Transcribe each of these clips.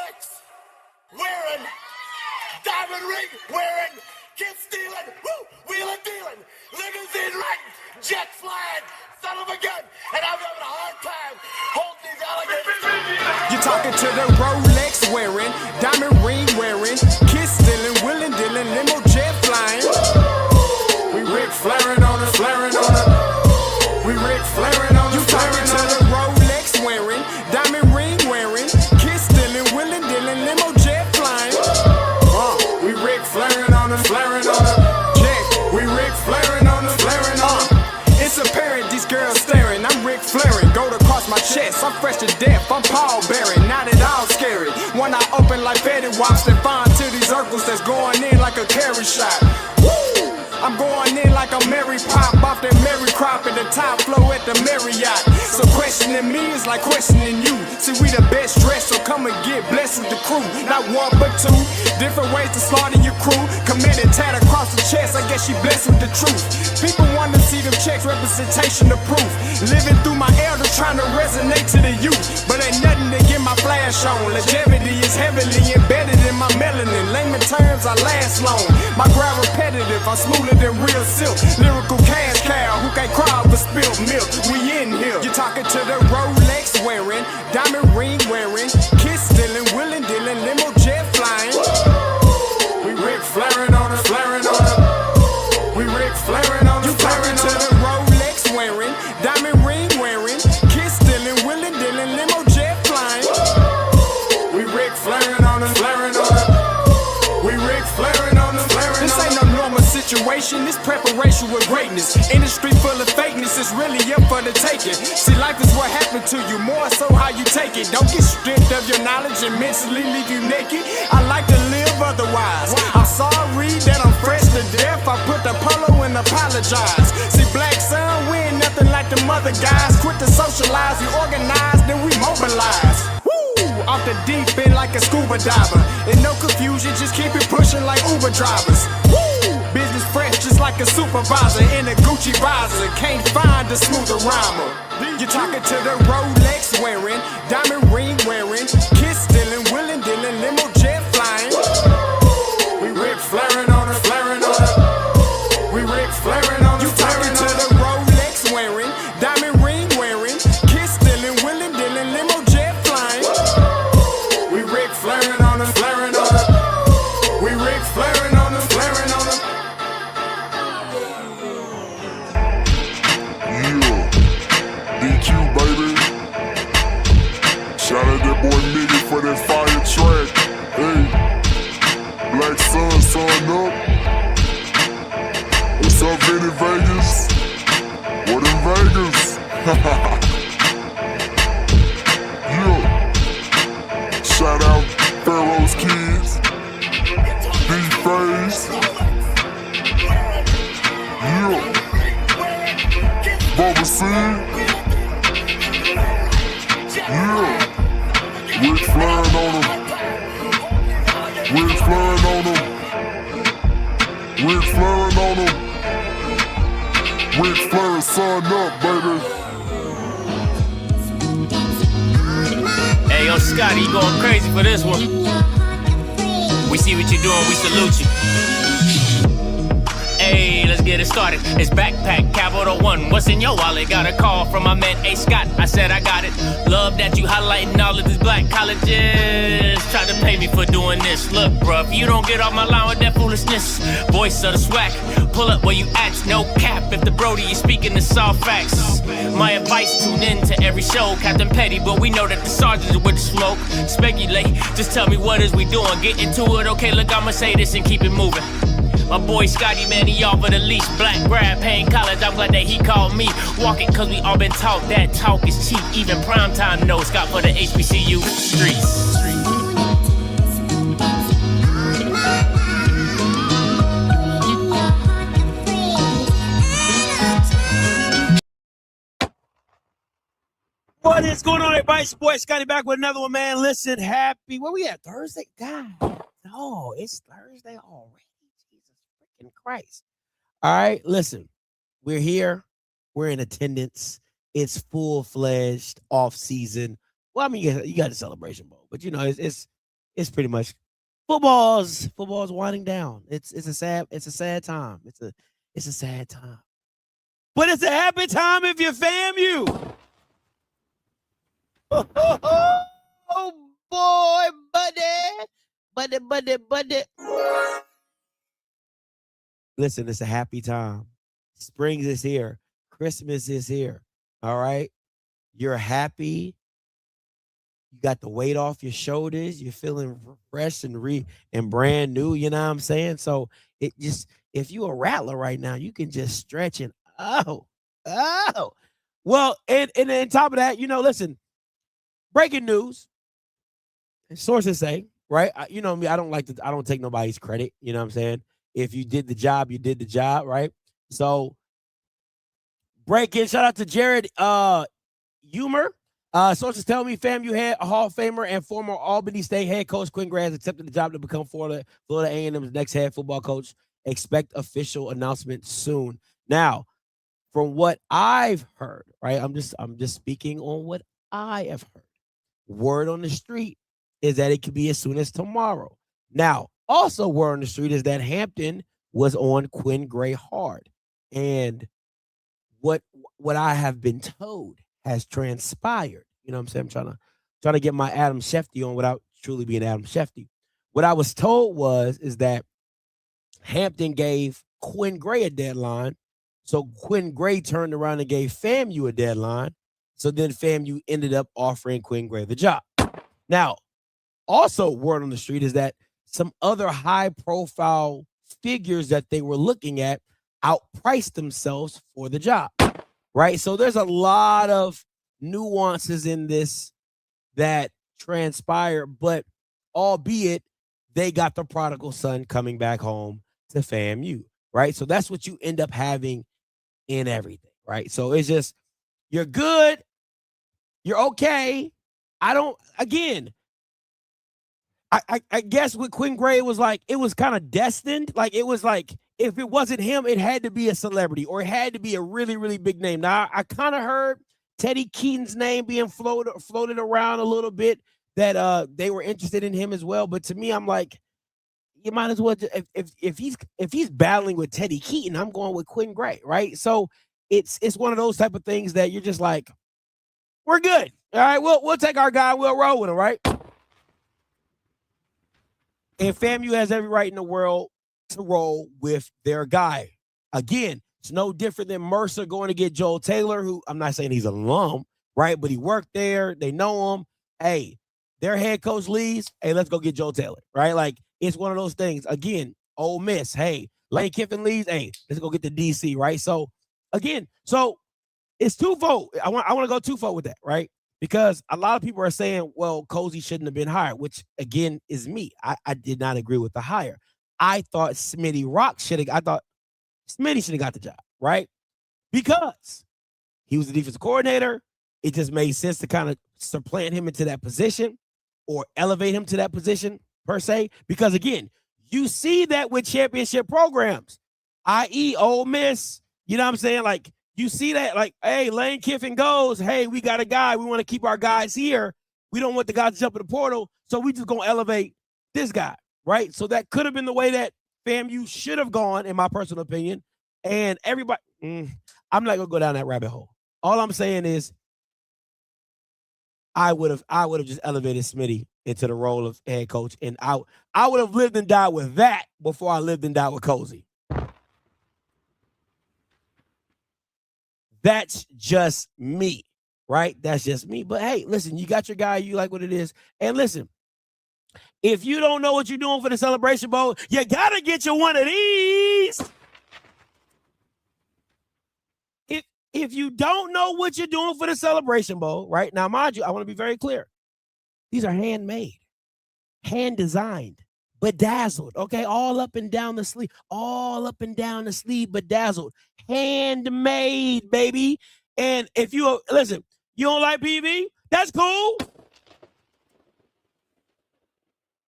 Rolex wearing, diamond ring wearing, kid stealing, wheeling dealing, limousine riding, jet flying, son of a gun, and I'm having a hard time holding these alligators. You're talking to the Rolex wearing, diamond ring wearing, kid stealing, wheeling dealing, limo jet flying. We Rick flaring on us, flaring on us. We Rick flaring on us. You talking to the Rolex wearing, diamond ring wearing, kid stealing, wheeling dealing, limo jet flying. We Rick flaring on us, flaring on us. Yeah, we Rick flaring on us, flaring on us. It's apparent these girls staring. I'm Rick flaring, gold across my chest. I'm fresh to death. I'm Paul Bearing, not at all scary. One eye open like Betty Wops and find to these circles that's going in like a carry shot. Woo! I'm going in like a Mary Pop off that Mary Crop at the top flow at the Marriott. So questioning me is like questioning you. See, we the best dressed, so come and get blessed with the crew. Not one but two, different ways to slaughter your crew. Committed tat across the chest, I guess she blessed with the truth. People want to see them checks, representation of proof. Living through my elders, trying to resonate to the youth. But ain't nothing to get my flash on. Longevity is heavily embedded in my melanin. Layman terms, I last long. My grind repetitive, I'm smoother than real silk. Lyrical cash cow who can't cry over spilled milk. We in here. You're talking to the Rolex wearing, diamond ring wearing, kid stealing, wheeling dealing, limo jet flying. We Rick flaring on us, flaring on us. We Rick flaring on us, flaring on us. You talking to the Rolex wearing, diamond ring wearing, kid stealing, wheeling dealing, limo jet flying. We Rick flaring on us, flaring on us. We Rick flaring on us, flaring on us. This ain't no normal situation, this preparation with greatness. Industry full of fakeness, it's really up for the taking. See, life is what happened to you, more so how you take it. Don't get stripped of your knowledge and mentally leave you naked. I like to live otherwise. I'm sorry that I'm fresh to death. I put the polo and apologize. See, Black Son, we ain't nothing like the mother guys. Quit to socialize, we organize, then we mobilize. Off the deep end like a scuba diver. And no confusion, just keep it pushing like Uber drivers. Woo! Business fresh just like a supervisor in a Gucci visor. Can't find a smoother rhymer. You're talking to the Rolex wearing, diamond ring wearing, kid stealing, wheeling dealing, limo jet flying. We Rick flaring on us, flaring on us. We Rick flaring on us. You talking to the Rolex wearing, diamond ring wearing, kid stealing, wheeling dealing, limo jet flying. We Rick flaring on us, flaring on us. We Rick flaring on us, flaring on us. Yeah, DQ baby. Shout out that boy Nigga for that fire track. Hey, Black Son, son up. What's up, Vinny Vegas? What in Vegas? Yeah. Shout out Pharaoh's Kids, D-Phase, yeah, Bubba C, yeah, Rick flaring on them, Rick flaring on them, Rick flaring on them, Rick flaring, son up, baby. Hey, yo, Scotty, you going crazy for this one. We see what you're doing, we salute you. Hey, let's get it started. It's Backpack Capital One. What's in your wallet? Got a call from my man A. Scott. I said I got it. Love that you highlighting all of these black colleges. Try to pay me for doing this. Look, bruh, if you don't get off my line with that foolishness, voice of the SWAC, pull up where you at. No cap if the Brody is speaking the soft facts. My advice, tune in to every show. Captain Petty, but we know that the sergeant is with the smoke. Speculate, just tell me what is we doing. Get into it, okay, look, I'ma say this and keep it moving. My boy Scotty, man, he offered a leash. Black grad, paying college, I'm glad that he called me. Walking, cause we all been taught that talk is cheap. Even primetime knows Scott for the HBCU streets. What is going on, everybody? It's your boy Scotty back with another one, man. Listen, happy, where we at? Thursday? God, no, it's Thursday already. Jesus freaking Christ. All right, listen, we're here. We're in attendance. It's full-fledged off season. Well, I mean, you got a celebration mode, but you know, it's it's pretty much football's winding down. It's a sad time. It's a sad time. But it's a happy time if you're FAMU. Oh boy, buddy. Listen, it's a happy time. Spring is here. Christmas is here. All right. You're happy. You got the weight off your shoulders. You're feeling fresh and brand new. You know what I'm saying? So it just, if you a Rattler right now, you can just stretch and well, and on top of that, listen, breaking news. Sources say, right? You know me, I don't take nobody's credit. You know what I'm saying? If you did the job, you did the job, right? So breaking, shout out to Jared Humer. Sources tell me FAMU head Hall of Famer and former Albany State head coach Quinn Gray has accepted the job to become Florida A&M's next head football coach. Expect official announcement soon. Now, from what I've heard, right? I'm just speaking on what I have heard. Word on the street is that it could be as soon as tomorrow. Now, also word on the street is that Hampton was on Quinn Gray hard. And what I have been told has transpired. You know what I'm saying? I'm trying to get my Adam Schefter on without truly being Adam Schefter. What I was told is that Hampton gave Quinn Gray a deadline. So Quinn Gray turned around and gave FAMU a deadline. So then FAMU ended up offering Quinn Gray the job. Now, also word on the street is that some other high-profile figures that they were looking at outpriced themselves for the job, right? So there's a lot of nuances in this that transpire, but albeit they got the prodigal son coming back home to FAMU, right? So that's what you end up having in everything, right? So it's just, you're good, you're okay. I guess with Quinn Gray, it was kind of destined. Like, it was like, if it wasn't him, it had to be a celebrity or it had to be a really, really big name. Now, I kind of heard Teddy Keaton's name being floated around a little bit, that they were interested in him as well. But to me, I'm like, you might as well, if he's battling with Teddy Keaton, I'm going with Quinn Gray, right? So it's one of those type of things that you're just like, we're good. All right, we'll take our guy, we'll roll with him, right? And FAMU has every right in the world to roll with their guy. Again, it's no different than Mercer going to get Joel Taylor, who I'm not saying he's an alum, right? But he worked there. They know him. Hey, their head coach leaves. Hey, let's go get Joel Taylor, right? Like, it's one of those things. Again, Ole Miss. Hey, Lane Kiffin leaves. Hey, let's go get the DC, right? So, again, it's twofold. I want to go twofold with that, right? Because a lot of people are saying, well, Colzie shouldn't have been hired, which, again, is me. I did not agree with the hire. I thought Smitty should have got the job, right? Because he was the defensive coordinator. It just made sense to kind of supplant him into that position or elevate him to that position, per se. Because, again, you see that with championship programs, i.e. Ole Miss. You know what I'm saying? Like, you see that, like, hey, Lane Kiffin goes, hey, we got a guy. We want to keep our guys here. We don't want the guys to jump in the portal, so we just going to elevate this guy, right? So that could have been the way that FAMU should have gone, in my personal opinion. And everybody, I'm not going to go down that rabbit hole. All I'm saying is I would have just elevated Smitty into the role of head coach, and I would have lived and died with that before I lived and died with Colzie. That's just me, right? That's just me. But hey, listen, you got your guy, you like what it is. And listen, if you don't know what you're doing for the Celebration Bowl, you got to get you one of these. If you don't know what you're doing for the Celebration Bowl, right? Now, mind you, I want to be very clear. These are handmade, hand-designed, bedazzled, okay? All up and down the sleeve, bedazzled, handmade, baby. And if you don't like PV, that's cool.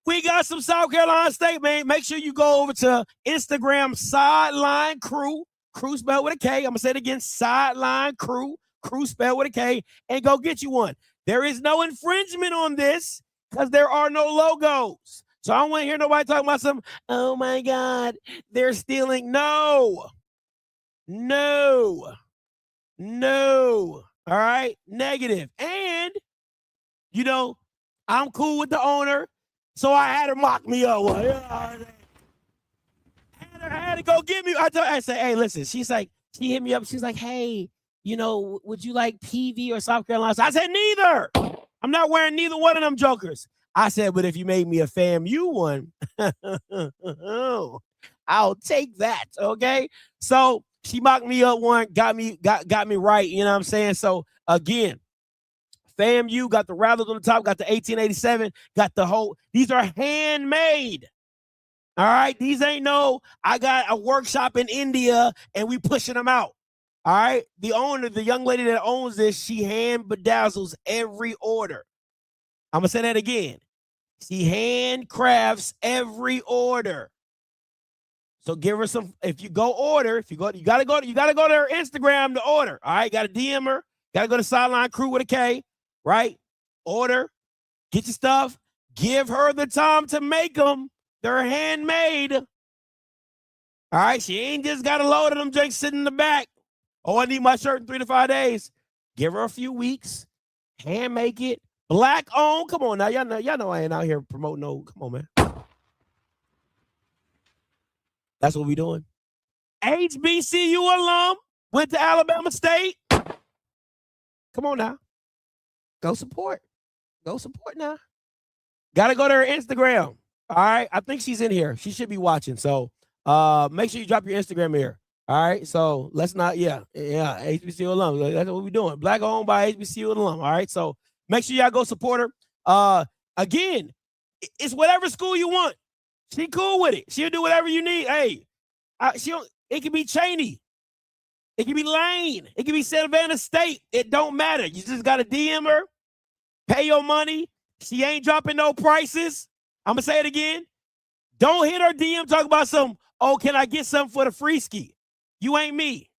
We got some South Carolina State, man. Make sure you go over to Instagram, Sideline Crew. Crew spelled with a K. I'm going to say it again, Sideline Crew. Crew spelled with a K. And go get you one. There is no infringement on this. because there are no logos. So I don't want to hear nobody talking about some, oh my God, they're stealing. No. All right. Negative. And, you know, I'm cool with the owner. So I had her mock me up. I had to go get me. I said, hey, listen, she hit me up. She's like, hey, you know, would you like PV or South Carolina? So I said, neither. I'm not wearing neither one of them jokers. I said, but if you made me a FAMU one, I'll take that. Okay. So she mocked me up one, got me right. You know what I'm saying? So again, FAMU got the Rattlers on the top, got the 1887, got the whole, these are handmade. All right. These ain't no, I got a workshop in India and we pushing them out. All right. The owner, the young lady that owns this, she hand bedazzles every order. I'm going to say that again. She handcrafts every order. So give her some, if you go order, you got to go to her Instagram to order. All right. Got to DM her. Got to go to Sideline Crew with a K, right? Order, get your stuff, give her the time to make them. They're handmade. All right. She ain't just got a load of them drinks sitting in the back. Oh, I need my shirt in 3 to 5 days. Give her a few weeks. Hand make it. Black owned. Come on now. Y'all know I ain't out here promoting no. Come on, man. That's what we doing. HBCU alum. Went to Albany State. Come on now. Go support. Go support now. Gotta go to her Instagram. All right. I think she's in here. She should be watching. So make sure you drop your Instagram here. All right. So let's not, HBCU alum. That's what we're doing. Black owned by HBCU alum. All right. So make sure y'all go support her. Again, it's whatever school you want. She cool with it. She'll do whatever you need. Hey, it can be Cheney. It can be Lane. It can be Savannah State. It don't matter. You just got to DM her, pay your money. She ain't dropping no prices. I'm going to say it again. Don't hit her DM talk about some, oh, can I get something for the free ski? You ain't me.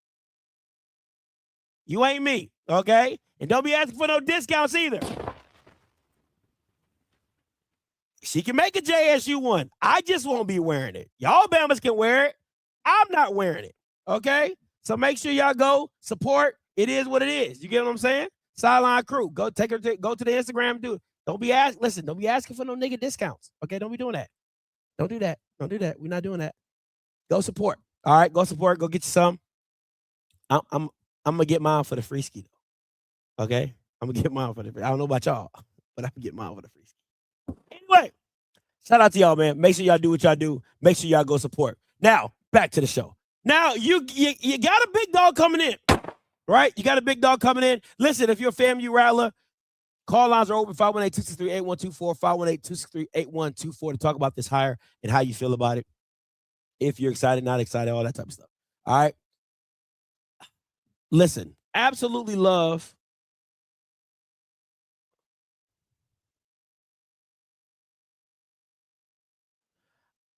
You ain't me, okay? And don't be asking for no discounts either. She can make a JSU one. I just won't be wearing it. Y'all Bamas can wear it. I'm not wearing it, okay? So make sure y'all go support. It is what it is. You get what I'm saying? Sideline Crew. Go take her go to the Instagram. Do it. Don't be asking for no nigga discounts. Okay, don't be doing that. Don't do that. Don't do that. We're not doing that. Go support. All right, go support. Go get you some. I'm gonna get mine for the free ski though. Okay, I'm gonna get mine for the free. I don't know about y'all, but I'm gonna get mine for the free ski. Anyway, shout out to y'all, man. Make sure y'all do what y'all do. Make sure y'all go support. Now back to the show. Now you got a big dog coming in, right? You got a big dog coming in. Listen, if you're a FAMU Rattler, call lines are open 518-263-8124, 518-263-8124 to talk about this hire and how you feel about it. If you're excited, not excited, all that type of stuff. All right. Listen, absolutely love.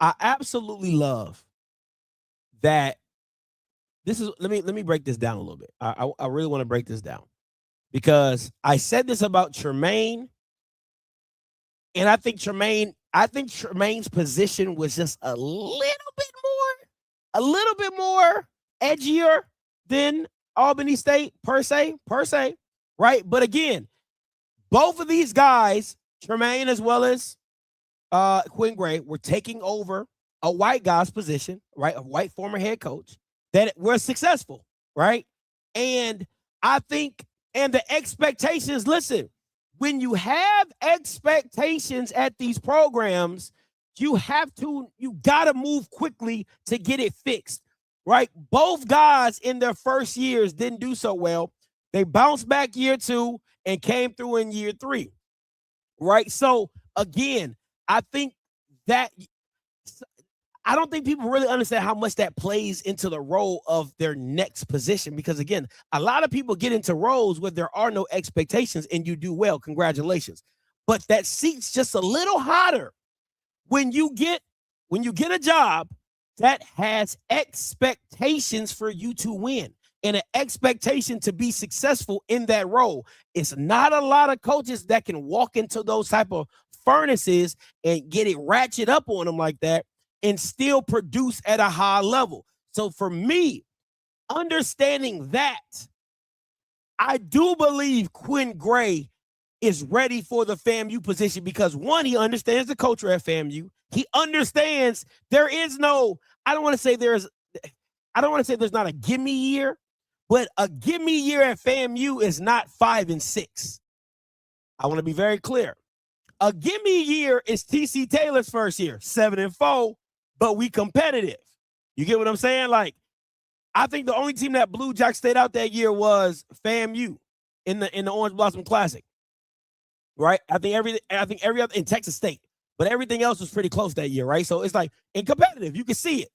I absolutely love that. This is let me break this down a little bit. I really want to break this down because I said this about Tremaine, and I think Tremaine's position was just a little bit more edgier than Albany State per se, right? But again, both of these guys, Tremaine as well as Quinn Gray, were taking over a white guy's position, right? A white former head coach that were successful, right? And I think, and the expectations, listen, when you have expectations at these programs, you got to move quickly to get it fixed, right? Both guys in their first years didn't do so well. They bounced back year 2 and came through in year 3, right? So again, I think that I don't think people really understand how much that plays into the role of their next position because, again, a lot of people get into roles where there are no expectations and you do well. Congratulations. But that seat's just a little hotter when you get a job that has expectations for you to win. and an expectation to be successful in that role. It's not a lot of coaches that can walk into those type of furnaces and get it ratchet up on them like that and still produce at a high level. So for me, understanding that, I do believe Quinn Gray is ready for the FAMU position because, one, he understands the culture at FAMU. He understands there is no, I don't want to say there's not a gimme year, but a gimme year at FAMU is not 5 and 6. I want to be very clear. A gimme year is TC Taylor's first year, 7 and 4, but we competitive. You get what I'm saying? Like, I think the only team that Blue Jack stayed out that year was FAMU in the Orange Blossom Classic. Right? I think every other in Texas State, but everything else was pretty close that year, right? So it's like in competitive, you can see it.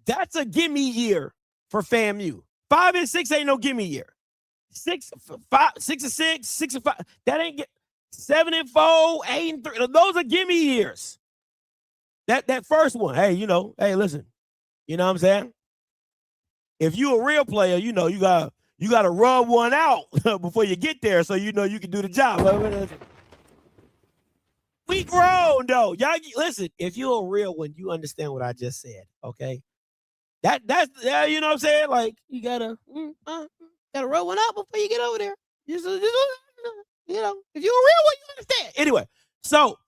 That's a gimme year for FAMU. 5 and 6 ain't no gimme year. 6 and 6, 6 and 5. That ain't get 7 and 4, 8 and 3. Those are gimme years. That first one, hey, listen, you know what I'm saying? If you a real player, you gotta rub one out before you get there, so you can do the job. We grown though, y'all. Listen, if you're a real one, you understand what I just said, okay? That's you know what I'm saying? Like you gotta rub one out before you get over there. If you're a real one, you understand. Anyway, so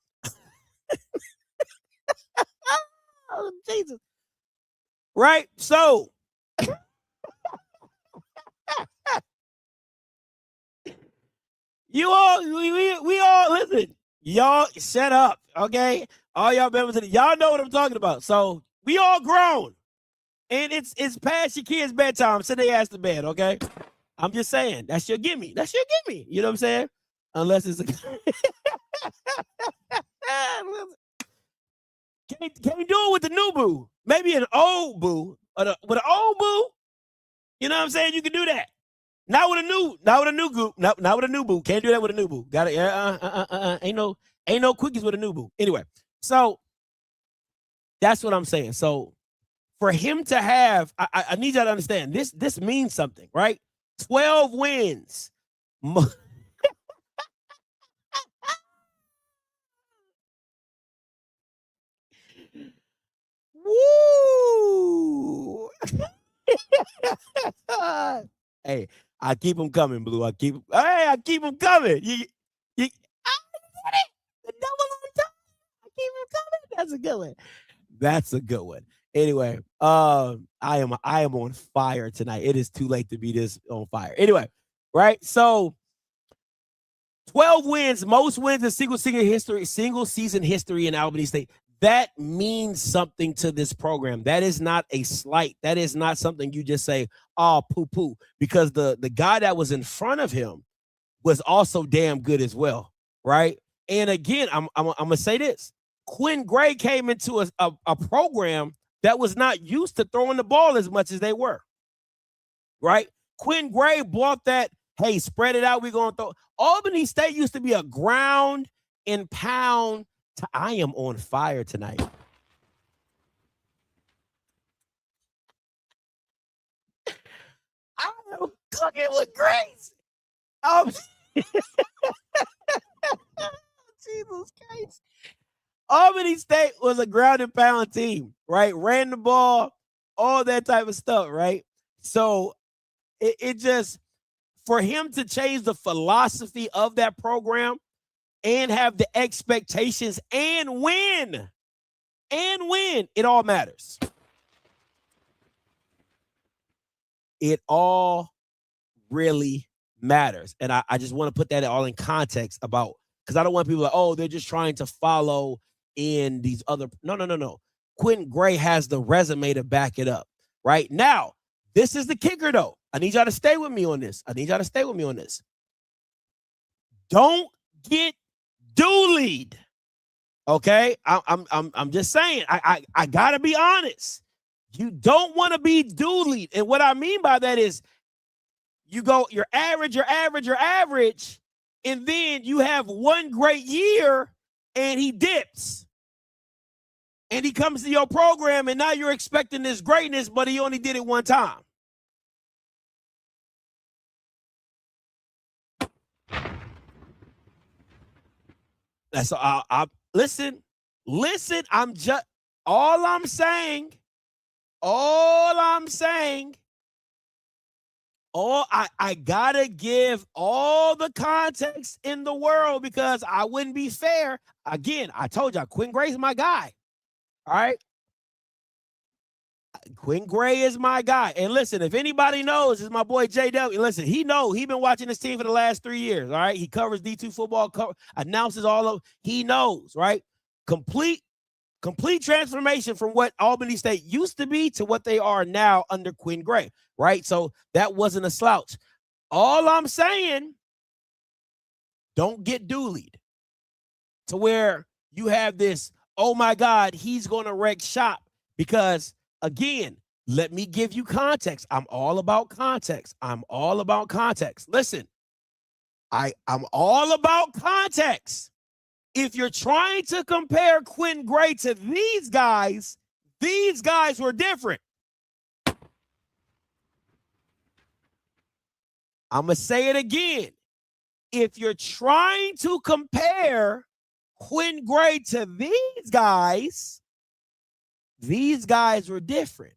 oh, Jesus, right? So. We all listen. Y'all shut up, okay? All y'all members, y'all know what I'm talking about. So we all grown, and it's past your kids' bedtime. Send their ass to bed, okay? I'm just saying that's your gimme. That's your gimme. You know what I'm saying? Unless it's a can we do it with the new boo? Maybe an old boo, with an old boo. You know what I'm saying? You can do that. Not with a new group. Not with a new boo. Can't do that with a new boo. Got it? Ain't no quickies with a new boo. Anyway, so that's what I'm saying. So for him to have, I need y'all to understand this means something, right? 12 wins. Woo! Hey, I keep them coming, Blue. I keep them coming. The double on top. I keep them coming. That's a good one. That's a good one. Anyway, I am on fire tonight. It is too late to be this on fire. Anyway, right? So 12 wins, most wins in single season history in Albany State. That means something to this program. That is not a slight. That is not something you just say, oh, poo-poo, because the guy that was in front of him was also damn good as well, right? And again, I'm going to say this. Quinn Gray came into a program that was not used to throwing the ball as much as they were, right? Quinn Gray brought that, hey, spread it out, we're going to throw. Albany State used to be a ground and pound. I am on fire tonight. I am cooking with grace. Jesus Christ. Albany State was a ground and pound team, right? Ran the ball, all that type of stuff, right? So it just, for him to change the philosophy of that program and have the expectations and win, it all matters. It all really matters. And I just want to put that all in context about, because I don't want people like, oh, they're just trying to follow in these other. No. Quinn Gray has the resume to back it up. Right now, this is the kicker, though. I need y'all to stay with me on this. Don't get doolied. Okay, I'm just saying. I gotta be honest. You don't want to be doolied, and what I mean by that is, you're average, and then you have one great year, and he dips, and he comes to your program, and now you're expecting this greatness, but he only did it one time. That's I listen. I'm just all I'm saying. I gotta give all the context in the world because I wouldn't be fair. Again, I told y'all Quinn Gray's my guy. All right. Quinn Gray is my guy. And listen, if anybody knows, it's my boy JW. Listen, he been watching this team for the last 3 years. All right. He covers D2 football, announces all of, he knows, right? Complete transformation from what Albany State used to be to what they are now under Quinn Gray, right? So that wasn't a slouch. All I'm saying, don't get doolied to where you have this, oh my God, he's going to wreck shop. Because again, let me give you context. I'm all about context. Listen, I'm all about context. If you're trying to compare Quinn Gray to these guys were different. I'm going to say it again. If you're trying to compare Quinn Gray to these guys were different.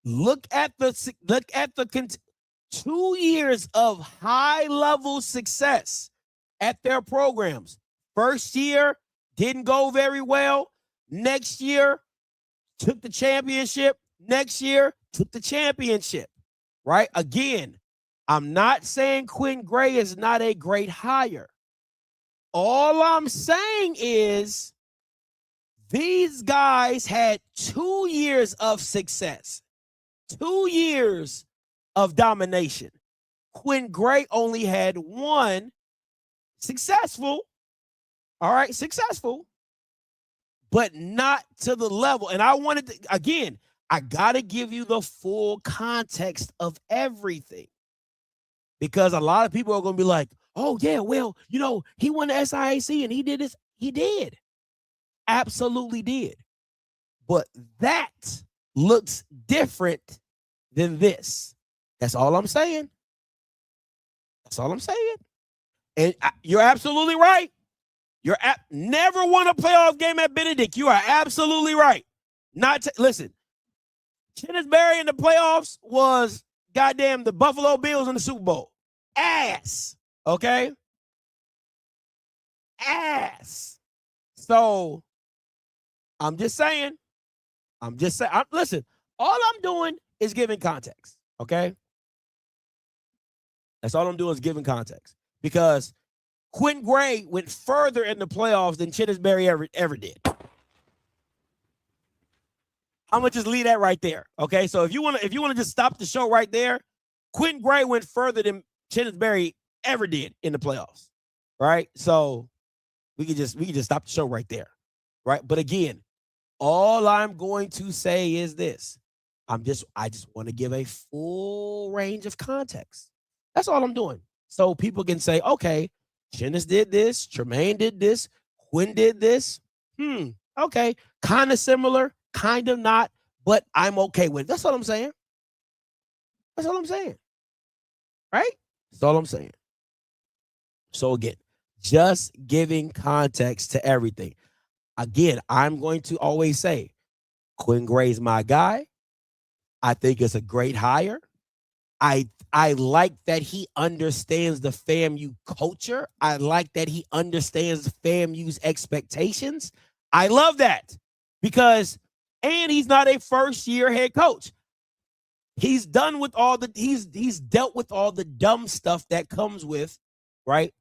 Look at the 2 years of high-level success at their programs. First year, didn't go very well. Next year, took the championship. Next year, took the championship. Right? Again, I'm not saying Quinn Gray is not a great hire. All I'm saying is these guys had 2 years of success. 2 years of domination. Quinn Gray only had 1 successful. All right, successful, but not to the level. And I wanted to, again, I got to give you the full context of everything because a lot of people are going to be like, oh, yeah, well, he won the SIAC and he did this. He did. Absolutely did. But that looks different than this. That's all I'm saying. And you're absolutely right. Never won a playoff game at Benedict. You are absolutely right. Listen, Chinnisberry in the playoffs was goddamn the Buffalo Bills in the Super Bowl. Ass. Okay? Ass. So, I'm just saying. Listen, all I'm doing is giving context. Okay? That's all I'm doing is giving context. Because Quinn Gray went further in the playoffs than Chinnisberry ever did. I'm gonna just leave that right there. Okay, so if you wanna just stop the show right there, Quinn Gray went further than Chinnisberry ever did in the playoffs. Right? So we can just stop the show right there. Right? But again, all I'm going to say is this. I just want to give a full range of context. That's all I'm doing. So people can say, okay, Chinnis did this, Tremaine did this, Quinn did this. Okay. Kind of similar, kind of not, but I'm okay with it. That's all I'm saying. Right? That's all I'm saying. So again, just giving context to everything. Again, I'm going to always say, Quinn Gray's my guy. I think it's a great hire. I like that he understands the FAMU culture. I like that he understands FAMU's expectations. I love that and he's not a first-year head coach. He's dealt with all the dumb stuff that comes with, right?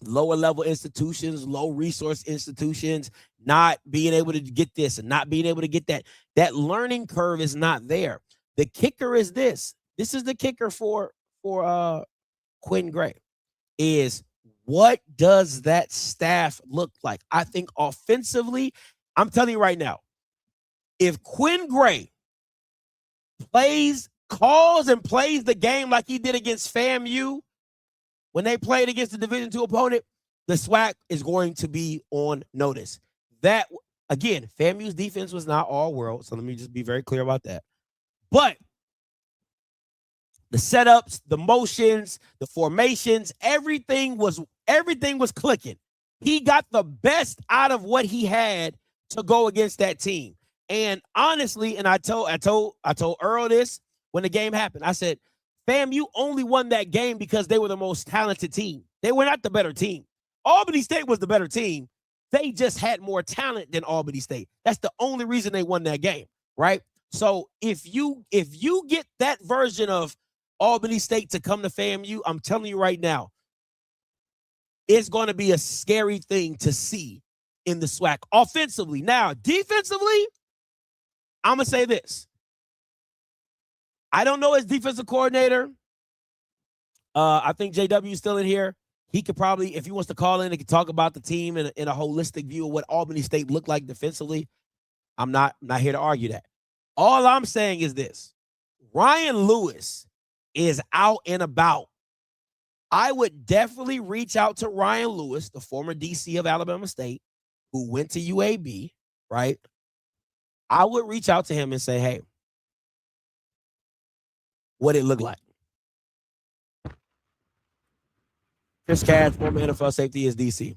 Lower level institutions, low resource institutions, not being able to get this and not being able to get that. That learning curve is not there. The kicker is this. This is the kicker for Quinn Gray is what does that staff look like? I think offensively, I'm telling you right now, if Quinn Gray calls and plays the game like he did against FAMU when they played against the Division II opponent, the SWAC is going to be on notice. That, again, FAMU's defense was not all world, so let me just be very clear about that. But the setups, the motions, the formations, everything was clicking. he got the best out of what he had to go against that team. And honestly, and I told Earl this when the game happened. I said, FAMU only won that game because they were the most talented team. They were not the better team. Albany State was the better team. They just had more talent than Albany State. That's the only reason they won that game, right? So if you get that version of Albany State to come to FAMU, I'm telling you right now, it's going to be a scary thing to see in the SWAC offensively. Now, defensively, I'm going to say this. I don't know his defensive coordinator. I think JW is still in here. He could probably, if he wants to call in, he could talk about the team in a holistic view of what Albany State looked like defensively. I'm not here to argue that. All I'm saying is this. Ryan Lewis is out and about. I would definitely reach out to Ryan Lewis, the former DC of Alabama State, who went to UAB, right? I would reach out to him and say, hey, what it looked like. Chris Cash, former NFL safety, is DC.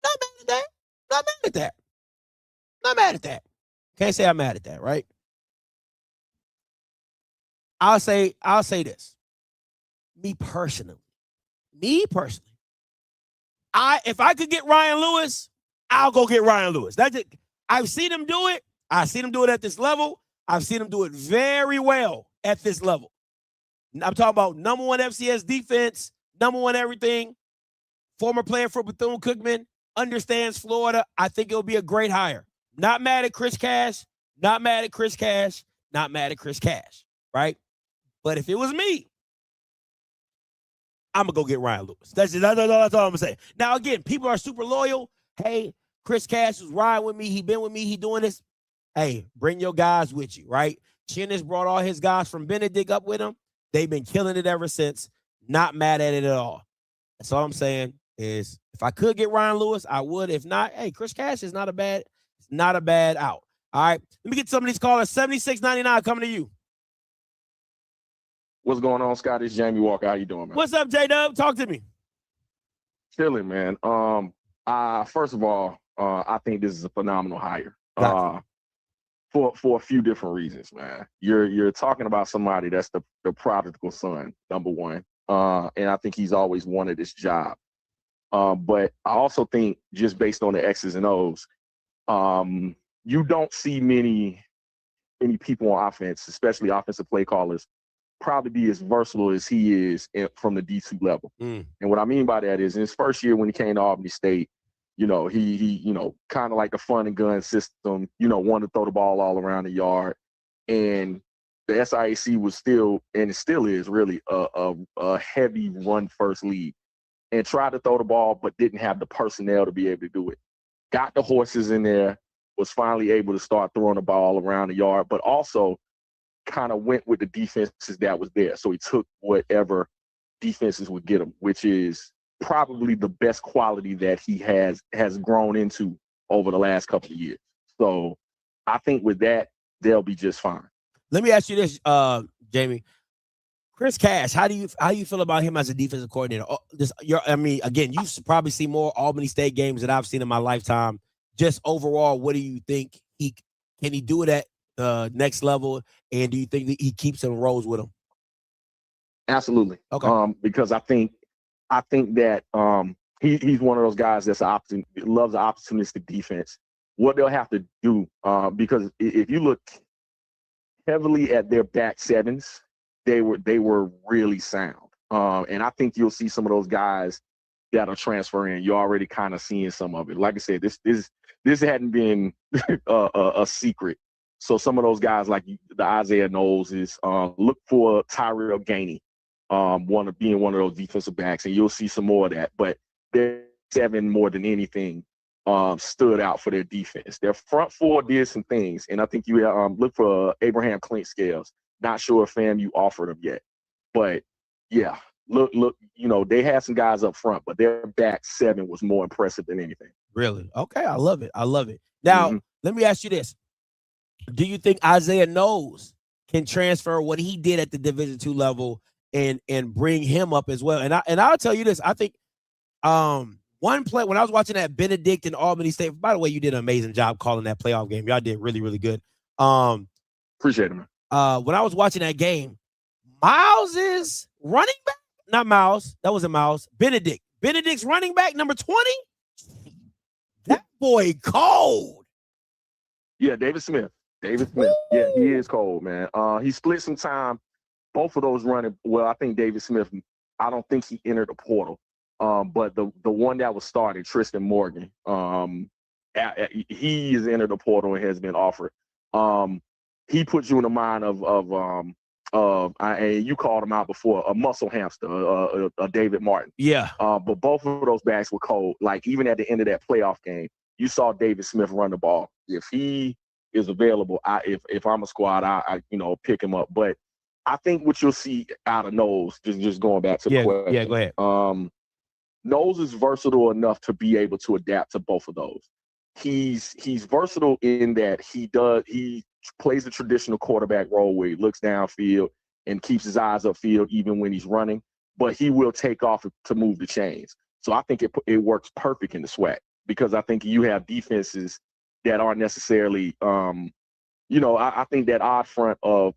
Not mad at that. Not mad at that. Not mad at that. Can't say I'm mad at that, right? I'll say this. Me personally, if I could get Ryan Lewis, I'll go get Ryan Lewis. I've seen him do it. I've seen him do it at this level. I've seen him do it very well at this level. I'm talking about number one FCS defense, number one everything. Former player for Bethune-Cookman, understands Florida. I think it'll be a great hire. Not mad at Chris Cash. Not mad at Chris Cash. Not mad at Chris Cash, right? But if it was me, I'm going to go get Ryan Lewis. That's all I'm going to say. Now, again, people are super loyal. Hey, Chris Cash was riding with me. He been with me. He doing this. Hey, bring your guys with you, right? Chin has brought all his guys from Benedict up with him. They've been killing it ever since. Not mad at it at all. That's all I'm saying is if I could get Ryan Lewis, I would. If not, hey, Chris Cash is not a bad out. All right. Let me get some of these callers. 7699 coming to you. What's going on, Scott? It's Jamie Walker. How you doing, man? What's up, J-Dub? Talk to me. Chilling, man. First of all, I think this is a phenomenal hire. For a few different reasons, man. You're talking about somebody that's the prodigal son, number one. And I think he's always wanted this job. But I also think just based on the X's and O's, you don't see many people on offense, especially offensive play callers, probably be as versatile as he is from the D2 level. And what I mean by that is in his first year when he came to Albany State, he kind of like the fun and gun system, wanted to throw the ball all around the yard. And the SIAC was still, and it still is really a heavy run first league, and tried to throw the ball, but didn't have the personnel to be able to do it. Got the horses in there, was finally able to start throwing the ball around the yard, but also kind of went with the defenses that was there. So he took whatever defenses would get him, which is probably the best quality that he has grown into over the last couple of years. So I think with that, they'll be just fine. Let me ask you this, Jamie. Chris Cash, how do you feel about him as a defensive coordinator? Again, you've probably seen more Albany State games than I've seen in my lifetime. Just overall, what do you think can he do it at the next level? And do you think that he keeps and rolls with him? Absolutely. Okay. Because I think that he's one of those guys that's loves an opportunistic defense. What they'll have to do, because if you look heavily at their back sevens, they were really sound. And I think you'll see some of those guys that'll transfer in. You're already kind of seeing some of it. Like I said, this hadn't been a secret. So some of those guys like the Isaiah Knowles look for Tyrell Gainey, being one of those defensive backs, and you'll see some more of that. But their seven, more than anything, stood out for their defense. Their front four did some things, and I think you look for Abraham Clint Scales. Not sure if FAMU offered him yet, but yeah, look, they had some guys up front, but their back seven was more impressive than anything. Really? Okay, I love it. Now, Let me ask you this. Do you think Isaiah Knowles can transfer what he did at the Division II level and bring him up as well? And I'll tell you this. I think one play when I was watching that Benedict and Albany State. By the way, you did an amazing job calling that playoff game. Y'all did really, really good. Appreciate it, man. When I was watching that game, Miles is running back. Not Miles. That wasn't Miles. Benedict. Benedict's running back, number 20. That boy cold. Yeah, David Smith. David Smith. Yeah, he is cold, man. He split some time. Both of those running. Well, I think David Smith, I don't think he entered the portal. But the one that was starting, Tristan Morgan, he has entered the portal and has been offered. He puts you in the mind and you called him out before, a muscle hamster, a David Martin. Yeah. But both of those backs were cold. Like, even at the end of that playoff game, you saw David Smith run the ball. If he is available, if I'm a squad, I pick him up. But I think what you'll see out of Knowles, just going back to the question. Yeah, go ahead. Knowles is versatile enough to be able to adapt to both of those. He's versatile in that he plays the traditional quarterback role where he looks downfield and keeps his eyes upfield even when he's running, but he will take off to move the chains. So I think it works perfect in the SWAC, because I think you have defenses that aren't necessarily, I think that odd front of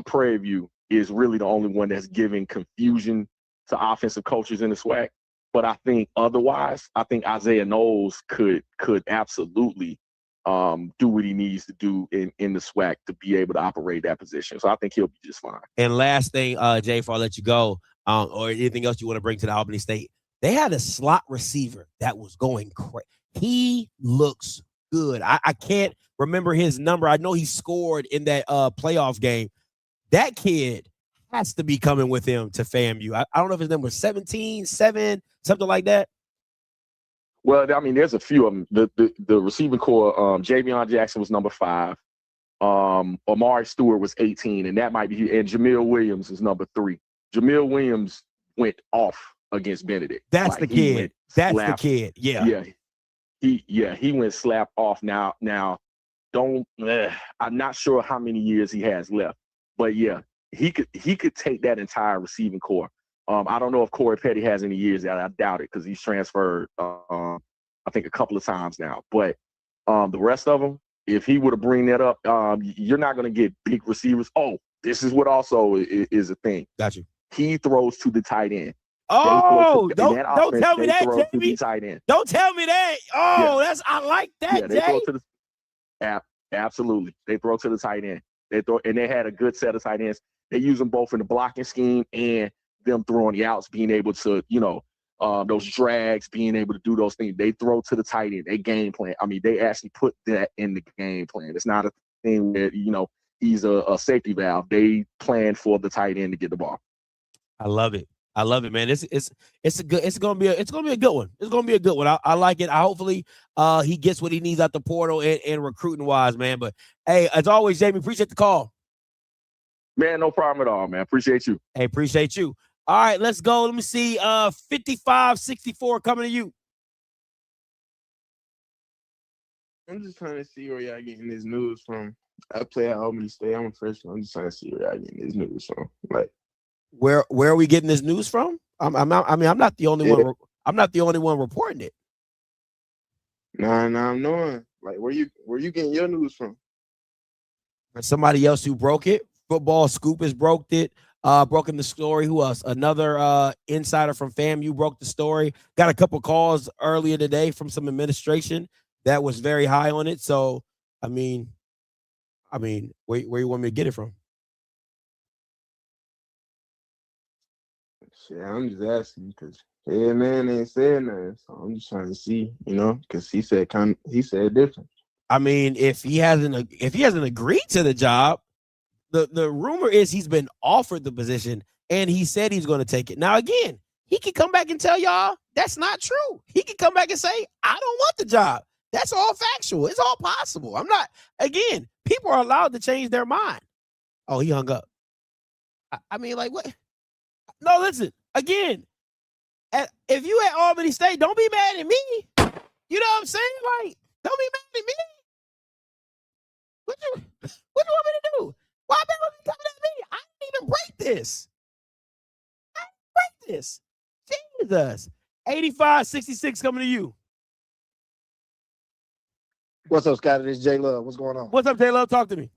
Prairie View is really the only one that's giving confusion to offensive coaches in the SWAC. But I think otherwise, I think Isaiah Knowles could absolutely do what he needs to do in the SWAC to be able to operate that position. So I think he'll be just fine. And last thing, Jay, before I let you go, or anything else you want to bring to the Albany State, they had a slot receiver that was going crazy. He looks good. I can't remember his number. I know he scored in that playoff game. That kid has to be coming with him to FAMU. I don't know if his number was 17, 7, something like that. Well, I mean, there's a few of them. The receiving core, Javion Jackson was number 5. Amari Stewart was 18, and that might be, and Jamil Williams is number 3. Jamil Williams went off against Benedict. That's the kid. That's the kid. Yeah. He went slap off. Now, I'm not sure how many years he has left, but yeah, he could take that entire receiving core. I don't know if Corey Petty has any years out. I doubt it, because he's transferred, I think, a couple of times now. But the rest of them, if he were to bring that up, you're not going to get big receivers. Oh, this is what also is a thing. Got you. He throws to the tight end. Oh, don't tell me that, Jamie. Tight end. Don't tell me that. Oh, yeah. I like that, yeah, they Jay. throw to the, absolutely. They throw to the tight end. They had a good set of tight ends. They use them both in the blocking scheme and them throwing the outs, being able to, those drags, being able to do those things. They throw to the tight end. They game plan. I mean, they actually put that in the game plan. It's not a thing where, he's a safety valve. They plan for the tight end to get the ball. I love it. I love it, man. It's gonna be a good one. It's gonna be a good one. I like it. Hopefully he gets what he needs out the portal and recruiting wise, man. But hey, as always, Jamie, appreciate the call. Man, no problem at all, man. Appreciate you. Hey, appreciate you. All right, let's go. Let me see. 55-64 coming to you. I'm just trying to see where y'all getting this news from. I play at Albany State. I'm a freshman. I'm just trying to see where y'all getting this news from. Like, where are we getting this news from? I'm not the only one. I'm not the only one reporting it. Nah, I'm knowing. Like, where you getting your news from? Somebody else who broke it. Football Scoop has broken the story. Who else? Another insider from FAMU broke the story. Got a couple calls earlier today from some administration that was very high on it. So, I mean, where you want me to get it from? Shit, I'm just asking because man ain't said nothing. So I'm just trying to see, because he said different. I mean, if he hasn't agreed to the job, the rumor is he's been offered the position and he said he's going to take it. Now, again, he can come back and tell y'all that's not true. He can come back and say, I don't want the job. That's all factual. It's all possible. Again, people are allowed to change their mind. Oh, he hung up. I mean, like, what? No, listen, again, if you at Albany State, don't be mad at me. You know what I'm saying? Like, don't be mad at me. What you want me to do? Why people coming at me? I didn't even break this. Jesus. 8566 coming to you. What's up, Scotty? This is J Love. What's going on? What's up, J Love? Talk to me.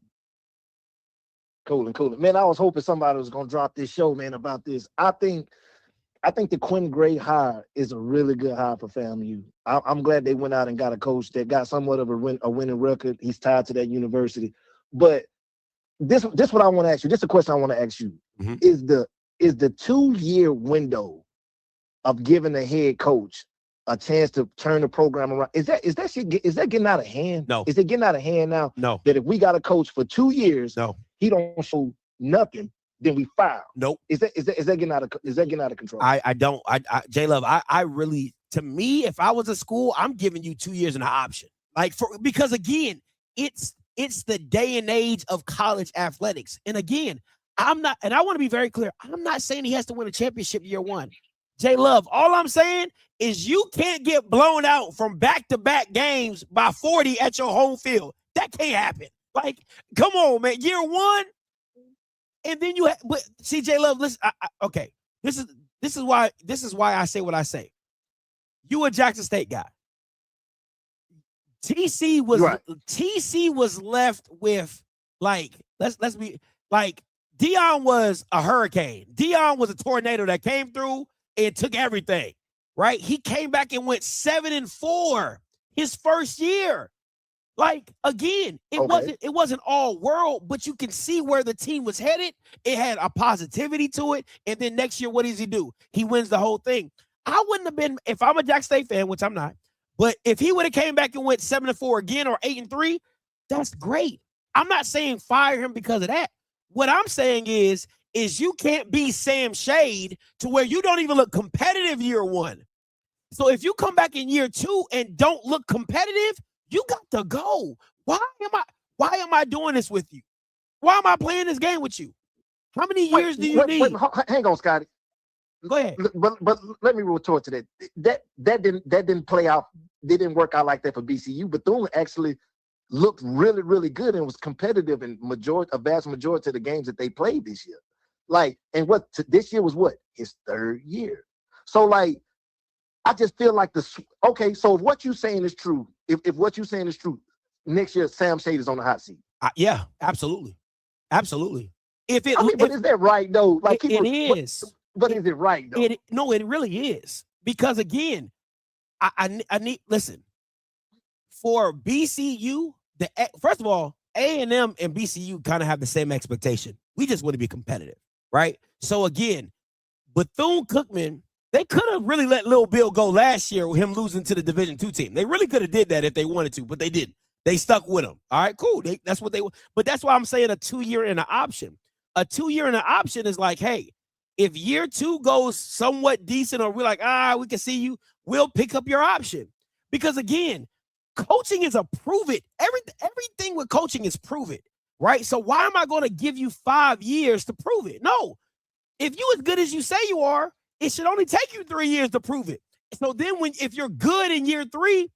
Cool. Man, I was hoping somebody was gonna drop this show, man, about this. I think the Quinn Gray hire is a really good hire for FAMU. I'm glad they went out and got a coach that got somewhat of a winning record. He's tied to that university. But this what I want to ask you. This is a question I want to ask you. Mm-hmm. Is the 2-year window of giving the head coach a chance to turn the program around, is that getting out of hand? No. Is it getting out of hand now? No. That if we got a coach for 2 years, No. he don't show nothing, then we fire. Nope. Is that getting out of control? I don't. J Love, I really, to me, if I was a school, I'm giving you 2 years and an option. Because again, it's the day and age of college athletics. And again, I want to be very clear. I'm not saying he has to win a championship year one. J Love, all I'm saying is you can't get blown out from back-to-back games by 40 at your home field. That can't happen. Come on, man. Year one, and then but see, J Love, listen. Okay, this is why I say what I say. You a Jackson State guy. TC was left with let's be Dion was a hurricane. Dion was a tornado that came through and took everything, right? He came back and went 7-4 his first year. Again, it wasn't all world, but you can see where the team was headed. It had a positivity to it. And then next year, what does he do? He wins the whole thing. I wouldn't have been, if I'm a Jackson State fan, which I'm not, but if he would have came back and went 7-4 again or 8-3, that's great. I'm not saying fire him because of that. What I'm saying is you can't be Sam Shade to where you don't even look competitive year one. So if you come back in year two and don't look competitive, you got to go. Why am I doing this with you? Why am I playing this game with you? How many years do you need? Hang on, Scotty. Go ahead. But let me retort to that. That didn't play out. They didn't work out like that for BCU. Bethune actually looked really, really good and was competitive in a vast majority of the games that they played this year. This year was his third year. So I just feel like so if what you're saying is true, if what you're saying is true, next year Sam Shade is on the hot seat. Yeah, absolutely. Absolutely. But is that right though? It is. But is it right though? No, it really is. Because again, I need, listen, for BCU, first of all, A&M and BCU kind of have the same expectation. We just want to be competitive, right? So again, Bethune-Cookman, they could have really let Lil Bill go last year with him losing to the Division II team. They really could have did that if they wanted to, but they didn't. They stuck with him. All right, cool. That's what they. But that's why I'm saying a 2-year and an option. A 2-year and an option is hey, if year two goes somewhat decent, or we're we can see you, we'll pick up your option. Because again, coaching is a prove it. Everything with coaching is prove it, right? So why am I going to give you 5 years to prove it? No. If you as good as you say you are, it should only take you 3 years to prove it. So then if you're good in year 3,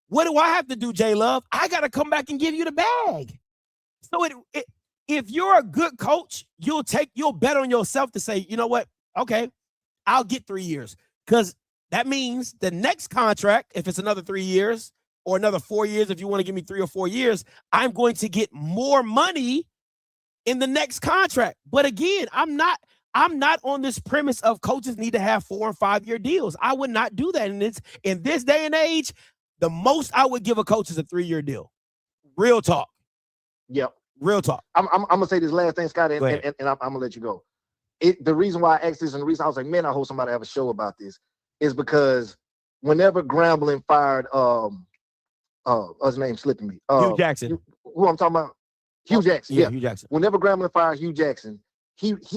what do I have to do, J Love? I got to come back and give you the bag. So if you're a good coach, you'll bet on yourself to say, you know what? Okay, I'll get 3 years. Because that means the next contract, if it's another 3 years or another 4 years, if you want to give me 3 or 4 years, I'm going to get more money in the next contract. But again, I'm not on this premise of coaches need to have 4 and 5 year deals. I would not do that. And in this day and age, the most I would give a coach is a 3-year deal. Real talk. Yep. Real talk. I'm gonna say this last thing, Scott, and I'm gonna let you go. The reason why I asked this and the reason I was like, man, I hope somebody have a show about this is because whenever Grambling fired his name slipping me. Hugh Jackson. Who I'm talking about? Hugh Jackson. Yeah, Hugh Jackson. Whenever Grambling fired Hugh Jackson,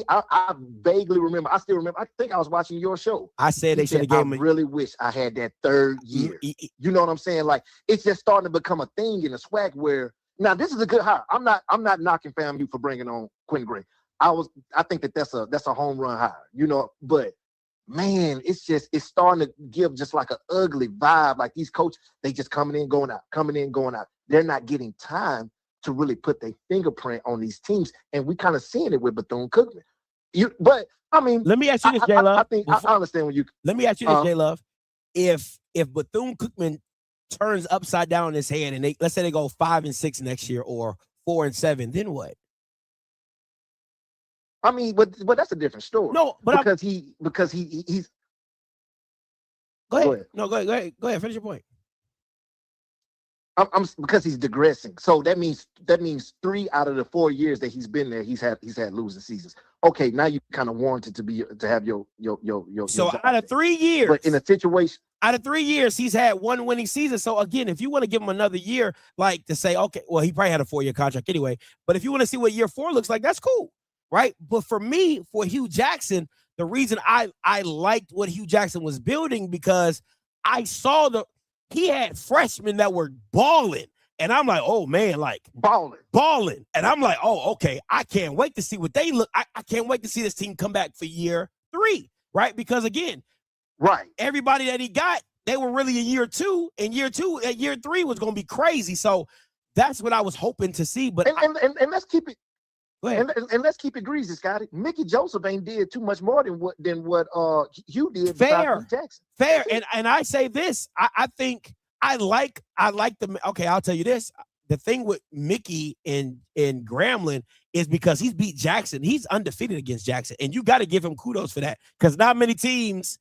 I vaguely remember. I still remember. I think I was watching your show. I said they should have given me. I really wish I had that 3rd year. You know what I'm saying? It's just starting to become a thing in the SWAC where now this is a good hire. I'm not knocking FAMU for bringing on Quinn Gray. I think that's a home run hire. But man, it's starting to give just an ugly vibe. These coaches, they just coming in, going out. They're not getting time to really put their fingerprint on these teams. And we kind of seeing it with Bethune-Cookman. Let me ask you this, J Love. I understand when you. Let me ask you this, J Love. if Bethune-Cookman turns upside down in his hand and let's say they go 5-6 next year or 4-7, then what? I mean, but that's a different story. No, but because he's. Go ahead. No, go ahead. Finish your point. I'm because he's digressing. So that means 3 out of the 4 years that he's been there, he's had losing seasons. Okay, now you kind of warranted to have your. So out of 3 years, but in a situation. Out of 3 years, he's had 1 winning season. So again, if you want to give him another year, like to say, okay, well, he probably had a 4-year contract anyway. But if you want to see what year 4 looks like, that's cool, right? But for me, for Hugh Jackson, the reason I liked what Hugh Jackson was building because I saw he had freshmen that were balling. And I'm like, oh, man, like balling. And I'm like, oh, okay, I can't wait to see what they look. I can't wait to see this team come back for year 3, right? Because, again, right, everybody that he got, they were really in year 2. And year 3 was going to be crazy. So that's what I was hoping to see. But and let's keep it. Go ahead. And let's keep it greasy, Scotty. Mickey Joseph ain't did too much more than what Hugh did. Fair, Jackson. Fair. And I say this, I think I like the. Okay, I'll tell you this. The thing with Mickey and Grambling is because he's beat Jackson. He's undefeated against Jackson, and you got to give him kudos for that because not many teams.